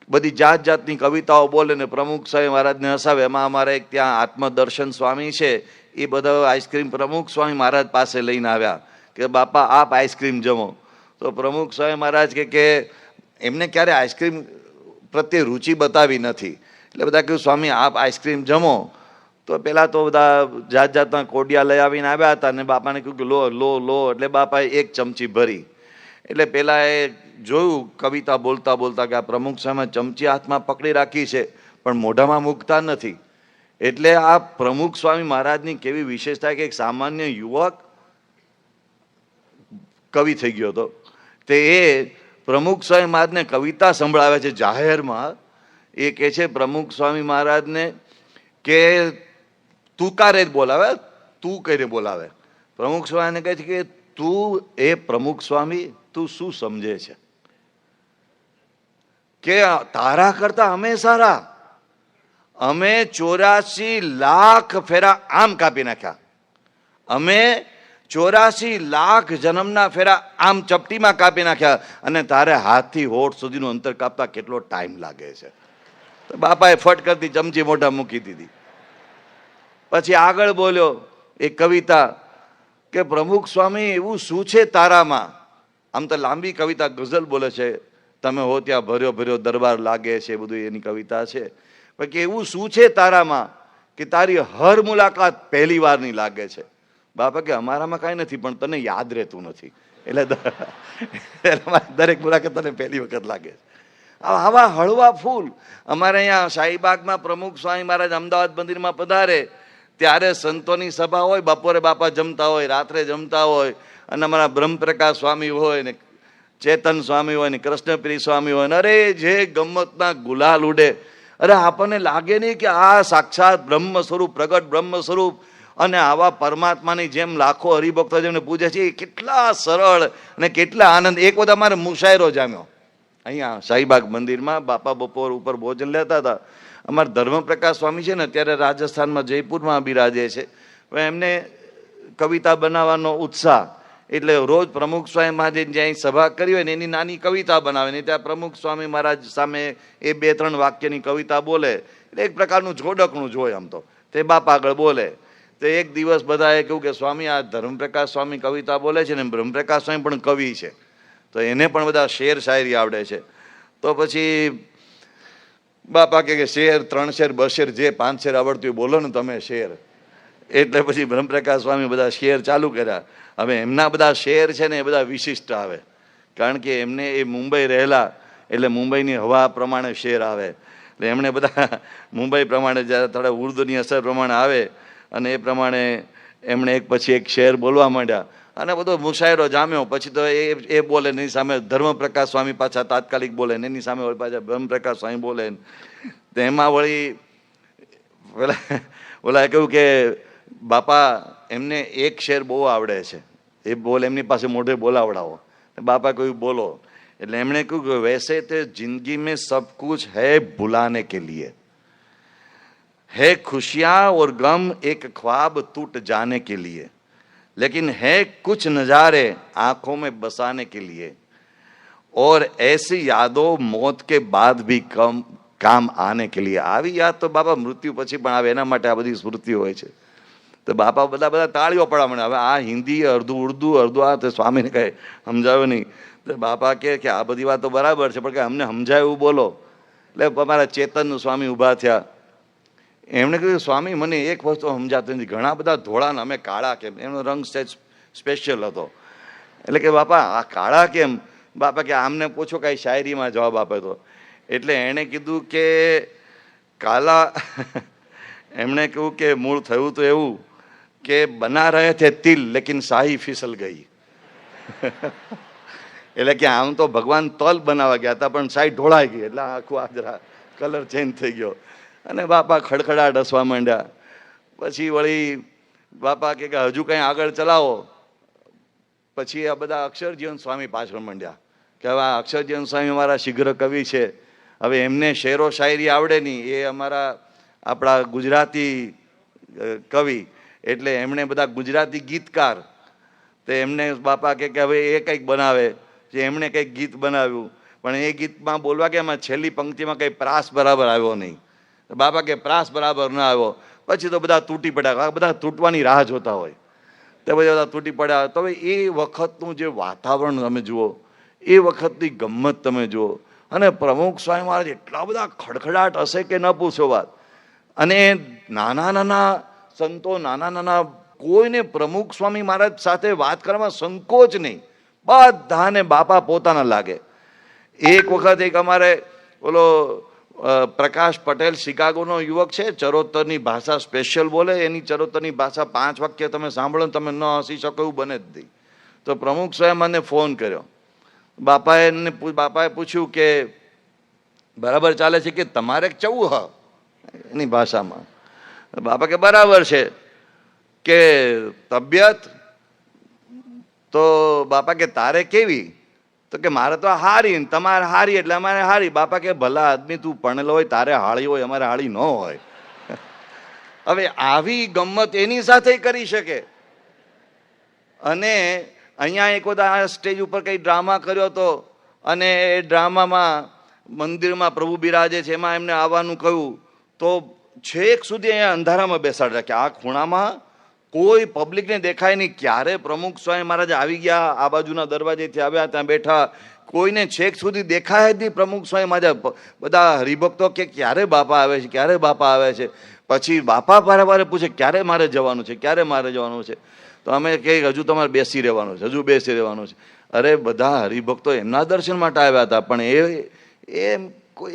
[SPEAKER 1] બધી જાત જાતની કવિતાઓ બોલે ને પ્રમુખ સ્વામી મહારાજને હસાવે. એમાં અમારે એક ત્યાં આત્મદર્શન સ્વામી છે, એ બધા આઈસ્ક્રીમ પ્રમુખ સ્વામી મહારાજ પાસે લઈને આવ્યા કે બાપા આપ આઈસ્ક્રીમ જમો. તો પ્રમુખ સ્વામી મહારાજ કે એમને ક્યારે આઈસ્ક્રીમ પ્રત્યે રુચિ બતાવી નથી, એટલે બધા કહ્યું સ્વામી આપ આઈસ્ક્રીમ જમો. તો પહેલાં તો બધા જાત જાતના કોડિયા લઈ આવીને આવ્યા હતા, અને બાપાને કહ્યું કે લો લો લો, એટલે બાપાએ એક ચમચી ભરી. એટલે પેલા એ જોયું કવિતા બોલતા બોલતા કે આ પ્રમુખ સ્વામી ચમચી હાથમાં પકડી રાખી છે પણ મોઢામાં મૂકતા નથી. એટલે આ પ્રમુખ સ્વામી મહારાજની કેવી વિશેષતા કે એક સામાન્ય યુવક કવિ થઈ ગયો હતો. તે એ પ્રમુખ સ્વામી મહારાજને કવિતા સંભળાવે છે જાહેરમાં. એ કહે છે પ્રમુખ સ્વામી મહારાજને કે તુકારે જ બોલાવે, તું કહીને બોલાવે. પ્રમુખ સ્વામીને કહે છે કે તું એ પ્રમુખ સ્વામી તું શું સમજે છે કે તારા કરતા અમે સારા, અમે 84 લાખ ફેરા આમ કાપી નાખ્યા, અમે 84 લાખ જન્મના ફેરા આમ ચપટીમાં કાપી નાખ્યા, અને તારે હાથથી હોઠ સુધીનું અંતર કાપતા કેટલો ટાઈમ લાગે છે. તો બાપાએ ફટ કરતી ચમચી મોઢા મૂકી દીધી. પછી આગળ બોલ્યો એક કવિતા કે પ્રમુખ સ્વામી એવું શું છે તારામાં, આમ તો લાંબી કવિતા ગઝલ બોલે છે, તમે હો ત્યાં ભર્યો ભર્યો દરબાર લાગે છે, બધું એની કવિતા છે. કે એવું શું છે તારામાં કે તારી હર મુલાકાત પહેલી વારની લાગે છે. બાપા કે અમારામાં કાંઈ નથી પણ તને યાદ રહેતું નથી, એટલે દરેક મુલાકાત તને પહેલી વખત લાગે છે. આવા હળવા ફૂલ અમારે અહીંયા શાહીબાગમાં પ્રમુખ સ્વામી મહારાજ અમદાવાદ મંદિરમાં પધારે ત્યારે સંતોની સભા હોય, બપોરે બાપા જમતા હોય, રાત્રે જમતા હોય, અને અમારા બ્રહ્મપ્રકાશ સ્વામી હોય ને ચેતન સ્વામી હોય ને કૃષ્ણપ્રિય સ્વામી હોય ને, અરે જે ગમ્મતના ગુલાલ ઉડે. અરે આપણને લાગે નહીં કે આ સાક્ષાત બ્રહ્મ સ્વરૂપ, પ્રગટ બ્રહ્મ સ્વરૂપ, અને આવા પરમાત્માની જેમ લાખો હરિભક્તો જેમને પૂજે છે, એ કેટલા સરળ અને કેટલા આનંદ. એક વખત અમારે મુશાયરો જામ્યો અહીંયા શાહીબાગ મંદિરમાં, બાપા બપોર ઉપર ભોજન લેતા હતા. અમારા ધર્મપ્રકાશ સ્વામી છે ને અત્યારે રાજસ્થાનમાં જયપુરમાં બિરાજે છે. એમને કવિતા બનાવવાનો ઉત્સાહ, એટલે રોજ પ્રમુખ સ્વામી મહારાજ જ્યાં સભા કરી હોય ને એની નાની કવિતા બનાવે ને ત્યાં પ્રમુખ સ્વામી મહારાજ સામે એ 2-3 વાક્યની કવિતા બોલે, એટલે એક પ્રકારનું જોડકણું જ હોય. આમ તો તે બાપા આગળ બોલે. તો એક દિવસ બધાએ કહ્યું કે સ્વામી આ ધર્મપ્રકાશ સ્વામી કવિતા બોલે છે ને બ્રહ્મપ્રકાશ સ્વામી પણ કવિ છે, તો એને પણ બધા શેર શાયરી આવડે છે. તો પછી બાપા કે શેર 3 શેર 2 શેર જે 5 શેર આવડતું બોલો ને તમે શેર. એટલે પછી બ્રહ્મપ્રકાશ સ્વામી બધા શેર ચાલુ કર્યા. હવે એમના બધા શેર છે ને એ બધા વિશિષ્ટ આવે, કારણ કે એમને એ મુંબઈ રહેલા એટલે મુંબઈની હવા પ્રમાણે શેર આવે. એટલે એમણે બધા મુંબઈ પ્રમાણે જ્યારે થોડા ઉર્દુની અસર પ્રમાણે આવે અને એ પ્રમાણે એમણે એક પછી એક શેર બોલવા માંડ્યા, અને બધો મુશાયરો જામ્યો. પછી તો એ બોલે એની સામે ધર્મપ્રકાશ સ્વામી પાછા તાત્કાલિક બોલે ને એની સામે વળી પાછા બ્રહ્મપ્રકાશ સ્વામી બોલે. તો એમાં વળી ઓલા કહ્યું કે બાપા એમને એક શેર બહુ આવડે છે, એ બોલ એમની પાસે મોઢે બોલાવડાવો. બાપા કહ્યું બોલો. એટલે એમણે કહ્યું કે વૈસે તે જિંદગી મેં સબ કુછ હૈ ભુલાને કે લીએ, है खुशियां और गम एक ख्वाब टूट जाने के लिए, लेकिन है कुछ नजारे आंखों में बसाने के लिए, और ऐसी यादों मौत के बाद भी काम आने के लिए. આવી યાદ તો બાપા મૃત્યુ પછી પણ આવે, એના માટે આ બધી સ્મૃતિ હોય છે. તો બાપા બધા તાળીઓ પડવા માંડે. હવે આ હિન્દી અડધું ઉર્દુ અડધું આ, તો સ્વામીને કહે સમજાવ્યો નહીં. તો બાપા કે આ બધી વાતો બરાબર છે પણ કે અમને સમજાય એવું બોલો. એટલે અમારા ચેતન સ્વામી ઊભા થયા. એમણે કહ્યું સ્વામી મને એક વસ્તુ સમજાતી નથી, ઘણા બધા ધોળાને અમે કાળા કેમ, એમનો રંગ સ્પેશિયલ હતો. એટલે કે બાપા આ કાળા કેમ? બાપા કે આમને પૂછો કાંઈ શાયરીમાં જવાબ આપે તો. એટલે એણે કીધું કે કાલા એમણે કહ્યું કે મૂળ થયું તો એવું કે બના રહે થે તિલ લેકિન શાહી ફિસલ ગઈ. એટલે કે આમ તો ભગવાન તલ બનાવવા ગયા હતા પણ શાહી ઢોળાઈ ગઈ, એટલે આખું આ જરા કલર ચેન્જ થઈ ગયો. અને બાપા ખડખડાટ હસવા માંડ્યા. પછી વળી બાપા કે હજુ કંઈ આગળ ચલાવો. પછી આ બધા અક્ષરજીવન સ્વામી પાછળ માંડ્યા કે હવે આ અક્ષરજીવન સ્વામી અમારા શીઘ્ર કવિ છે, હવે એમને શેરો શાયરી આવડે નહીં, એ અમારા આપણા ગુજરાતી કવિ, એટલે એમણે બધા ગુજરાતી ગીતકાર. તો એમને બાપા કે હવે એ કંઈક બનાવે, જે એમણે કંઈક ગીત બનાવ્યું, પણ એ ગીતમાં બોલવા કે એમાં છેલ્લી પંક્તિમાં કંઈ પ્રાસ બરાબર આવ્યો નહીં. તો બાપા કે પ્રાસ બરાબર ના આવ્યો. પછી તો બધા તૂટી પડ્યા, બધા તૂટવાની રાહ જોતા હોય, તે બધા તૂટી પડ્યા. તો હવે એ વખતનું જે વાતાવરણ તમે જુઓ, એ વખતની ગમ્મત તમે જુઓ, અને પ્રમુખ સ્વામી મહારાજ એટલા બધા ખડખડાટ હશે કે ન પૂછો વાત. અને નાના નાના સંતો, નાના નાના કોઈને પ્રમુખ સ્વામી મહારાજ સાથે વાત કરવામાં સંકોચ નહીં, બધાને બાપા પોતાના લાગે. એક વખત એક અમારે ઓલો પ્રકાશ પટેલ શિકાગોનો યુવક છે, ચરોતરની ભાષા સ્પેશિયલ બોલે, એની ચરોતરની ભાષા 5 વાક્ય તમે સાંભળો ને તમે ન હસી શકો એવું બને જ નહીં. તો પ્રમુખ સ્વામી મને ફોન કર્યો. બાપાએ પૂછ્યું કે બરાબર ચાલે છે કે તમારે કેવું હ એની ભાષામાં? બાપા કે બરાબર છે. કે તબિયત? તો બાપા કે તારે કેવી? તો કે મારે તો હારી, તમારે હારી એટલે અમારે હારી. બાપા કે ભલા આદમી, તું ભણેલો હોય તારે હાળી હોય, અમારે હાળી ન હોય. હવે આવી ગમ્મત એની સાથે કરી શકે. અને અહીંયા એક વખત આ સ્ટેજ ઉપર કંઈ ડ્રામા કર્યો હતો, અને એ ડ્રામામાં મંદિરમાં પ્રભુ બિરાજે છે, એમાં એમને આવવાનું કહ્યું, તો છેક સુધી અહીંયા અંધારામાં બેસાડ રાખ્યા. આ ખૂણામાં કોઈ પબ્લિકને દેખાય નહીં. ક્યારે પ્રમુખ સ્વામી મહારાજ આવી ગયા, આ બાજુના દરવાજેથી આવ્યા, ત્યાં બેઠા, કોઈને છેક સુધી દેખાય જ નહીં પ્રમુખ સ્વામી મહારાજ. બધા હરિભક્તો કે ક્યારે બાપા આવે છે, ક્યારે બાપા આવે છે. પછી બાપા વારે પૂછે ક્યારે મારે જવાનું છે, ક્યારે મારે જવાનું છે. તો અમે કહીએ હજુ તમારે બેસી રહેવાનું છે, હજુ બેસી રહેવાનું છે. અરે બધા હરિભક્તો એમના દર્શન માટે આવ્યા હતા, પણ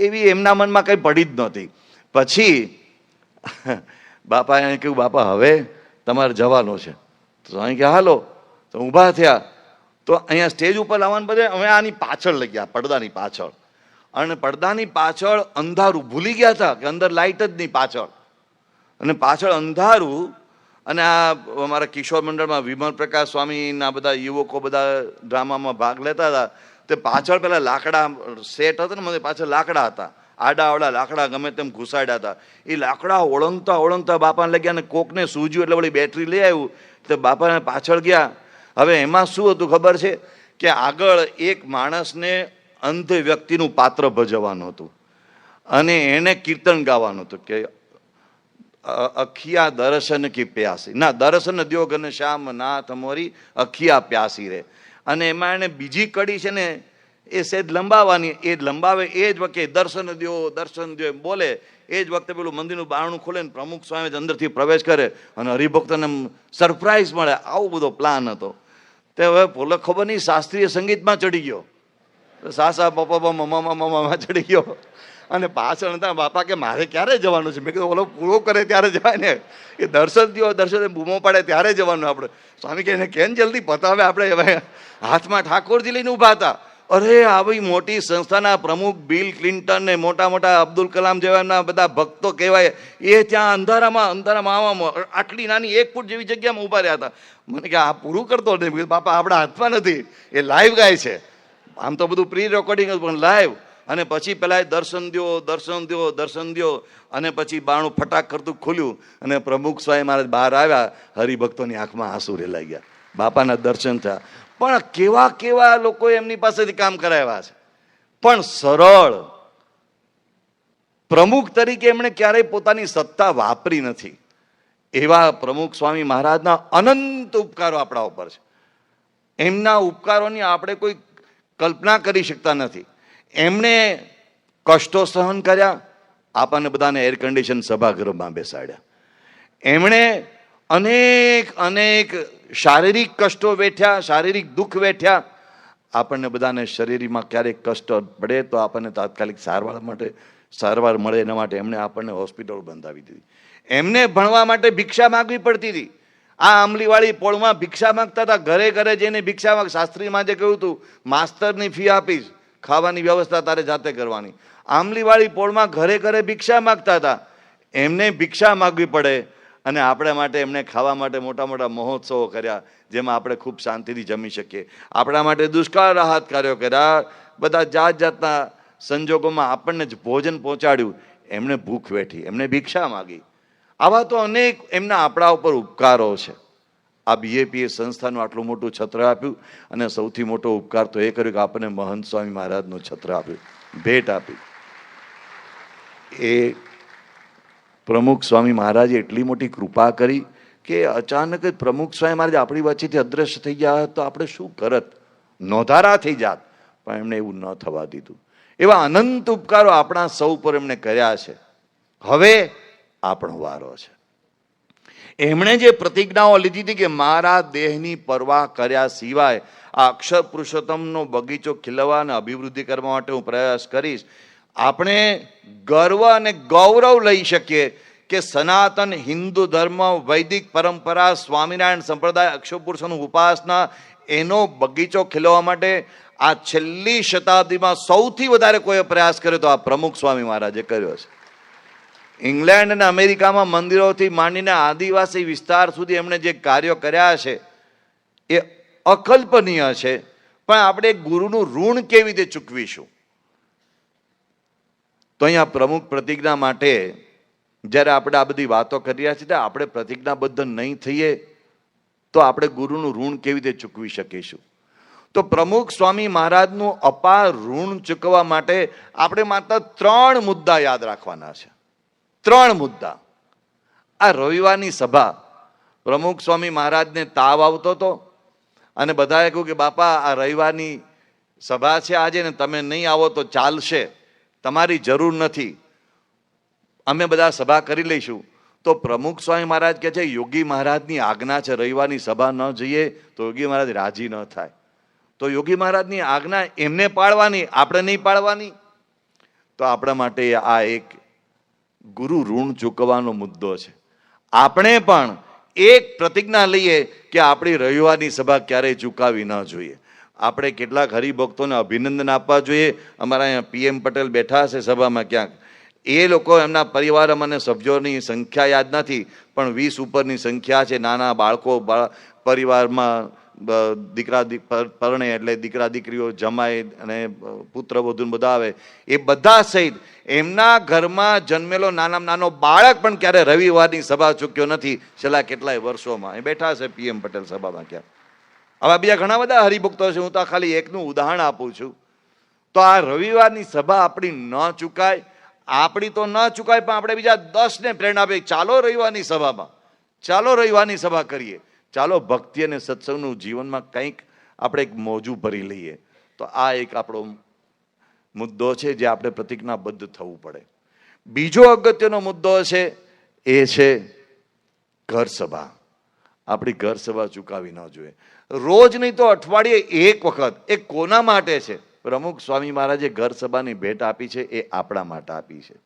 [SPEAKER 1] એવી એમના મનમાં કંઈ પડી જ નહોતી. પછી બાપાએ કહ્યું બાપા હવે તમારે જવાનું છે. તો અહીં કે હાલો. તો ઊભા થયા. તો અહીંયા સ્ટેજ ઉપર લાવવાનું બધે અમે આની પાછળ લઈ ગયા, પડદાની પાછળ. અને પડદાની પાછળ અંધારું, ભૂલી ગયા હતા કે અંદર લાઇટ જ નહીં પાછળ, અને પાછળ અંધારું. અને આ અમારા કિશોર મંડળમાં વિમલ પ્રકાશ સ્વામીના બધા યુવકો બધા ડ્રામામાં ભાગ લેતા હતા. તે પાછળ પેલા લાકડા સેટ હતો ને, મને પાછળ લાકડા હતા, આડા લાકડા ગમે તેમ ઘુસાડ્યા હતા. એ લાકડા ઓળંગતા ઓળંગતા બાપાને લઈ ગયા, અને કોકને સૂજ્યું એટલે વળી બેટરી લઈ આવ્યું. તો બાપાને પાછળ ગયા. હવે એમાં શું હતું ખબર છે કે આગળ એક માણસને અંધ વ્યક્તિનું પાત્ર ભજવવાનું હતું, અને એને કીર્તન ગાવાનું હતું કે અખિયા દર્શન કી પ્યાસી, ના દર્શન દ્યો ઘન શ્યામ નાથ મોરી અખિયા પ્યાસી રે. અને એમાં એને બીજી કડી છે ને એ સેજ લંબાવવાની, એ લંબાવે એ જ વખતે દર્શન દ્યો એમ બોલે. એ જ વખતે પેલું મંદિરનું બારણું ખોલે ને પ્રમુખ સ્વામી અંદરથી પ્રવેશ કરે અને હરિભક્તોને સરપ્રાઈઝ મળે. આવો બધો પ્લાન હતો. તે હવે પોલો ખબર નહીં શાસ્ત્રીય સંગીતમાં ચડી ગયો, સાસા પપ્પા મમ્મા ચડી ગયો. અને પાછળ હતા બાપા કે મારે ક્યારે જવાનું છે? મેં કીધું ઓલો પૂરો કરે ત્યારે જવાય ને, એ દર્શન થયો, દર્શન બૂમો પાડે ત્યારે જવાનું આપણે. સ્વામી કે કેમ જલ્દી પતાવે, આપણે હાથમાં ઠાકોરજી લઈને ઊભા હતા. અરે આવી મોટી સંસ્થાના પ્રમુખ બિલ ક્લિન્ટન ને મોટા મોટા અબ્દુલ કલામ જેવાના બધા ભક્તો કહેવાય, એ ત્યાં અંધારામાં આટલી નાની 1 ફૂટ જેવી જગ્યામાં ઊભા રહ્યા હતા. મને કે આ પૂરું કરતો નથી. બાપા આપણા હાથમાં નથી, એ લાઈવ ગાય છે. આમ તો બધું પ્રી રેકોર્ડિંગ હતું પણ લાઈવ. અને પછી પેલા દર્શન દ્યો, અને પછી બાણું ફટાક કરતું ખુલ્યું, અને પ્રમુખ સ્વામી મહારાજ બહાર આવ્યા. હરિભક્તોની આંખમાં આંસુ રેલાઈ ગયા, બાપાના દર્શન થયા. પણ કેવા કેવા લોકો એમની પાસેથી કામ કરાવ્યા છે, પણ સરળ. પ્રમુખ તરીકે એમણે ક્યારેય પોતાની સત્તા વાપરી નથી. એવા પ્રમુખ સ્વામી મહારાજના અનંત ઉપકારો આપણા ઉપર છે. એમના ઉપકારોની આપણે કોઈ કલ્પના કરી શકતા નથી. એમણે કષ્ટો સહન કર્યા, આપણને બધાને એર કન્ડિશન સભાગૃહમાં બેસાડ્યા. એમણે અનેક શારીરિક કષ્ટો વેઠ્યા, શારીરિક દુઃખ વેઠ્યા. આપણને બધાને શરીરમાં ક્યારેક કષ્ટ પડે તો આપણને તાત્કાલિક સારવાર મળે એના માટે એમણે આપણને હોસ્પિટલ બંધાવી દીધી. એમને ભણવા માટે ભિક્ષા માગવી પડતી હતી. આ આંબલીવાળી પોળમાં ભિક્ષા માગતા હતા, ઘરે ઘરે જઈને ભિક્ષા માગ. શાસ્ત્રીમાં જે કહ્યું હતું માસ્તરની ફી આપીશ, ખાવાની વ્યવસ્થા તારે જાતે કરવાની. આંબલીવાળી પોળમાં ઘરે ઘરે ભિક્ષા માગતા હતા. એમને ભિક્ષા માગવી પડે, અને આપણા માટે એમણે ખાવા માટે મોટા મોટા મહોત્સવો કર્યા, જેમાં આપણે ખૂબ શાંતિથી જમી શકીએ. આપણા માટે દુષ્કાળ રાહત કાર્યો કર્યા, બધા જાત જાતના સંજોગોમાં આપણને જ ભોજન પહોંચાડ્યું. એમણે ભૂખ વેઠી, એમણે ભિક્ષા માગી. આવા તો અનેક એમના આપણા ઉપર ઉપકારો છે. આ બીએપીએ સંસ્થાનું આટલું મોટું છત્ર આપ્યું, અને સૌથી મોટો ઉપકાર તો એ કર્યો કે આપણને મહંત સ્વામી મહારાજનું છત્ર આપ્યું, ભેટ આપી. એ પ્રમુખ સ્વામી મહારાજે એટલી મોટી કૃપા કરી કે અચાનક જ પ્રમુખ સ્વામી મહારાજ આપણી વચ્ચેથી અદ્રશ્ય થઈ ગયા તો આપણે શું કરત, નોંધારા થઈ જાત. પણ એમણે એવું ન થવા દીધું. એવા અનંત ઉપકારો આપણા સૌ પર એમણે કર્યા છે. હવે આપણો વારો છે. એમણે જે પ્રતિજ્ઞાઓ લીધી હતી કે મારા દેહની પરવા કર્યા સિવાય આ અક્ષર પુરુષોત્તમનો બગીચો ખીલવા અને અભિવૃદ્ધિ કરવા માટે હું પ્રયાસ કરીશ. આપણે ગર્વ અને ગૌરવ લઈ શકીએ કે સનાતન હિન્દુ ધર્મ, વૈદિક પરંપરા, સ્વામિનારાયણ સંપ્રદાય, અક્ષર પુરુષોનું ઉપાસના, એનો બગીચો ખીલવા માટે આ છેલ્લી શતાબ્દીમાં સૌથી વધારે કોઈ પ્રયાસ કર્યો તો આ પ્રમુખ સ્વામી મહારાજે કર્યો છે. ઇંગ્લેન્ડ અને અમેરિકામાં મંદિરોથી માંડીને આદિવાસી વિસ્તાર સુધી એમણે જે કાર્યો કર્યા છે એ અકલ્પનીય છે. પણ આપણે ગુરુનું ઋણ કેવી રીતે ચૂકવીશું? તો અહીંયા પ્રમુખ પ્રતિજ્ઞા માટે જ્યારે આપણે આ બધી વાતો કરી રહ્યા છીએ ત્યારે આપણે પ્રતિજ્ઞાબદ્ધ નહીં થઈએ તો આપણે ગુરુનું ઋણ કેવી રીતે ચૂકવી શકીશું? તો પ્રમુખ સ્વામી મહારાજનું અપાર ઋણ ચૂકવવા માટે આપણે માત્ર 3 મુદ્દા યાદ રાખવાના છે. 3 મુદ્દા. આ રવિવારની સભા, પ્રમુખ સ્વામી મહારાજને તાવ આવતો હતો અને બધાએ કહ્યું કે બાપા આ રવિવારની સભા છે આજે ને તમે નહીં આવો તો ચાલશે, તમારી જરૂર નથી, અમે બધા સભા કરી લઈશું. તો પ્રમુખ સ્વામી મહારાજ કહે છે યોગી મહારાજની આજ્ઞા છે રવિવારની સભા ન જઈએ તો યોગી મહારાજ રાજી ન થાય. તો યોગી મહારાજની આજ્ઞા એમને પાળવાની, આપણે નહીં પાળવાની. તો આપણા માટે આ એક ગુરુ ઋણ ચૂકવવાનો મુદ્દો છે. આપણે પણ એક પ્રતિજ્ઞા લઈએ કે આપણી રવિવારની સભા ક્યારેય ચૂકાવી ન જોઈએ. આપણે કેટલાક હરિભક્તોને અભિનંદન આપવા જોઈએ. અમારા અહીંયા PM પટેલ બેઠા હશે સભામાં ક્યાંક. એ લોકો એમના પરિવાર અને સભ્યોની સંખ્યા યાદ નથી પણ 20 ઉપરની સંખ્યા છે. નાના બાળકો પરિવારમાં દીકરા પરણે એટલે દીકરા દીકરીઓ જમાય અને પુત્ર વધુ બધા આવે, એ બધા સહિત એમના ઘરમાં જન્મેલો નાનામાં નાનો બાળક પણ ક્યારે રવિવારની સભા ચૂક્યો નથી છેલ્લા કેટલાય વર્ષોમાં. એ બેઠા છે PM પટેલ સભામાં ક્યાં. આવા બીજા ઘણા બધા હરિભક્તો છે. હું તો ખાલી એકનું ઉદાહરણ આપું છું. તો આ રવિવારની સભા આપણી ન ચૂકાય, આપણી તો ન ચૂકાય પણ આપણે બીજા 10ને પ્રેરણા આપીએ ચાલો રવિવારની સભામાં, ચાલો રવિવારની સભા કરીએ, ચાલો ભક્તિ અને સત્સંગનું જીવનમાં કંઈક આપણે એક મોજું ભરી લઈએ. તો આ એક આપણો મુદ્દો છે જે આપણે પ્રતિજ્ઞાબદ્ધ થવું પડે. બીજો અગત્યનો મુદ્દો છે એ છે ઘર સભા. આપણી ઘર સભા ચૂકાવી ન જોઈએ. રોજ નહીં તો અઠવાડિયે એક વખત. એ કોના માટે છે? પ્રમુખ સ્વામી મહારાજે ઘર સભાની ભેટ આપી છે એ આપણા માટે આપી છે.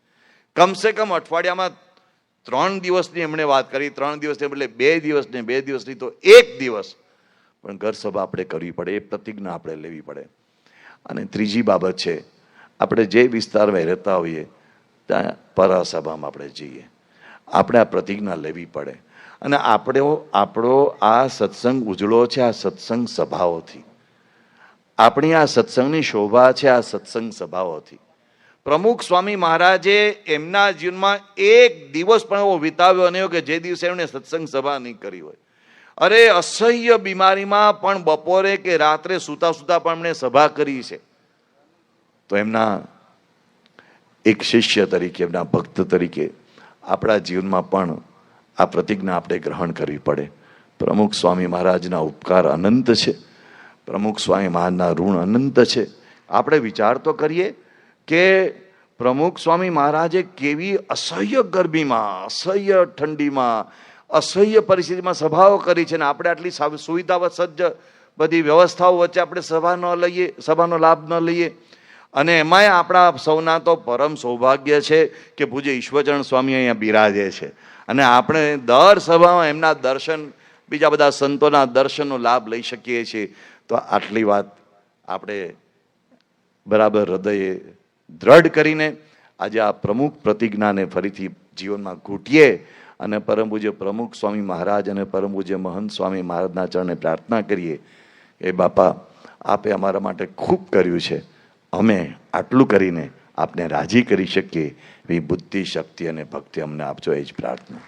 [SPEAKER 1] કમસે કમ અઠવાડિયામાં 3 દિવસની એમણે વાત કરી, 3 દિવસને બદલે 2 દિવસ ને 2 દિવસની તો 1 દિવસ પણ ઘર સભા આપણે કરવી પડે. એ પ્રતિજ્ઞા આપણે લેવી પડે. અને ત્રીજી બાબત છે આપણે જે વિસ્તારમાં રહેતા હોઈએ ત્યાં પરસભામાં આપણે જઈએ, આપણે આ પ્રતિજ્ઞા લેવી પડે. અને આપણો આ સત્સંગ ઉજળો છે આ સત્સંગ સભાઓથી. આપણી આ સત્સંગની શોભા છે આ સત્સંગ સભાઓથી. પ્રમુખ સ્વામી મહારાજે એમના જીવનમાં એક દિવસ પણ એવો વિતાવ્યો નહીં કે જે દિવસે એમણે સત્સંગ સભા નહીં કરી હોય. અરે અસહ્ય બીમારીમાં પણ બપોરે કે રાત્રે સૂતા સૂતા પણ એમણે સભા કરી છે. તો એમના એક શિષ્ય તરીકે, એમના ભક્ત તરીકે આપણા જીવનમાં પણ આ પ્રતિજ્ઞા આપણે ગ્રહણ કરવી પડે. પ્રમુખ સ્વામી મહારાજના ઉપકાર અનંત છે, પ્રમુખ સ્વામી મહારાજના ઋણ અનંત છે. આપણે વિચાર તો કરીએ કે પ્રમુખ સ્વામી મહારાજે કેવી અસહ્ય ગરમીમાં, અસહ્ય ઠંડીમાં, અસહ્ય પરિસ્થિતિમાં સભાઓ કરી છે. ને આપણે આટલી સુવિધાઓ સજ્જ બધી વ્યવસ્થાઓ વચ્ચે આપણે સભાનો લાભ ન લઈએ. અને એમાંય આપણા સૌના તો પરમ સૌભાગ્ય છે કે પૂજ્ય ઈશ્વરચરણ સ્વામી અહીંયા બિરાજે છે અને આપણે દર સભામાં એમના દર્શન, બીજા બધા સંતોના દર્શનનો લાભ લઈ શકીએ છીએ. તો આટલી વાત આપણે બરાબર હૃદયે દ્રઢ કરીને આજે આ પ્રમુખ પ્રતિજ્ઞાને ફરીથી જીવનમાં ઘૂંટીએ અને પરમ પૂજ્ય પ્રમુખ સ્વામી મહારાજ અને પરમ પૂજ્ય મહંત સ્વામી મહારાજના ચરણે પ્રાર્થના કરીએ કે બાપા આપે અમારા માટે ખૂબ કર્યું છે, અમે આટલું કરીને આપને રાજી કરી શકીએ એવી બુદ્ધિ, શક્તિ અને ભક્તિ અમને આપજો, એ જ પ્રાર્થના.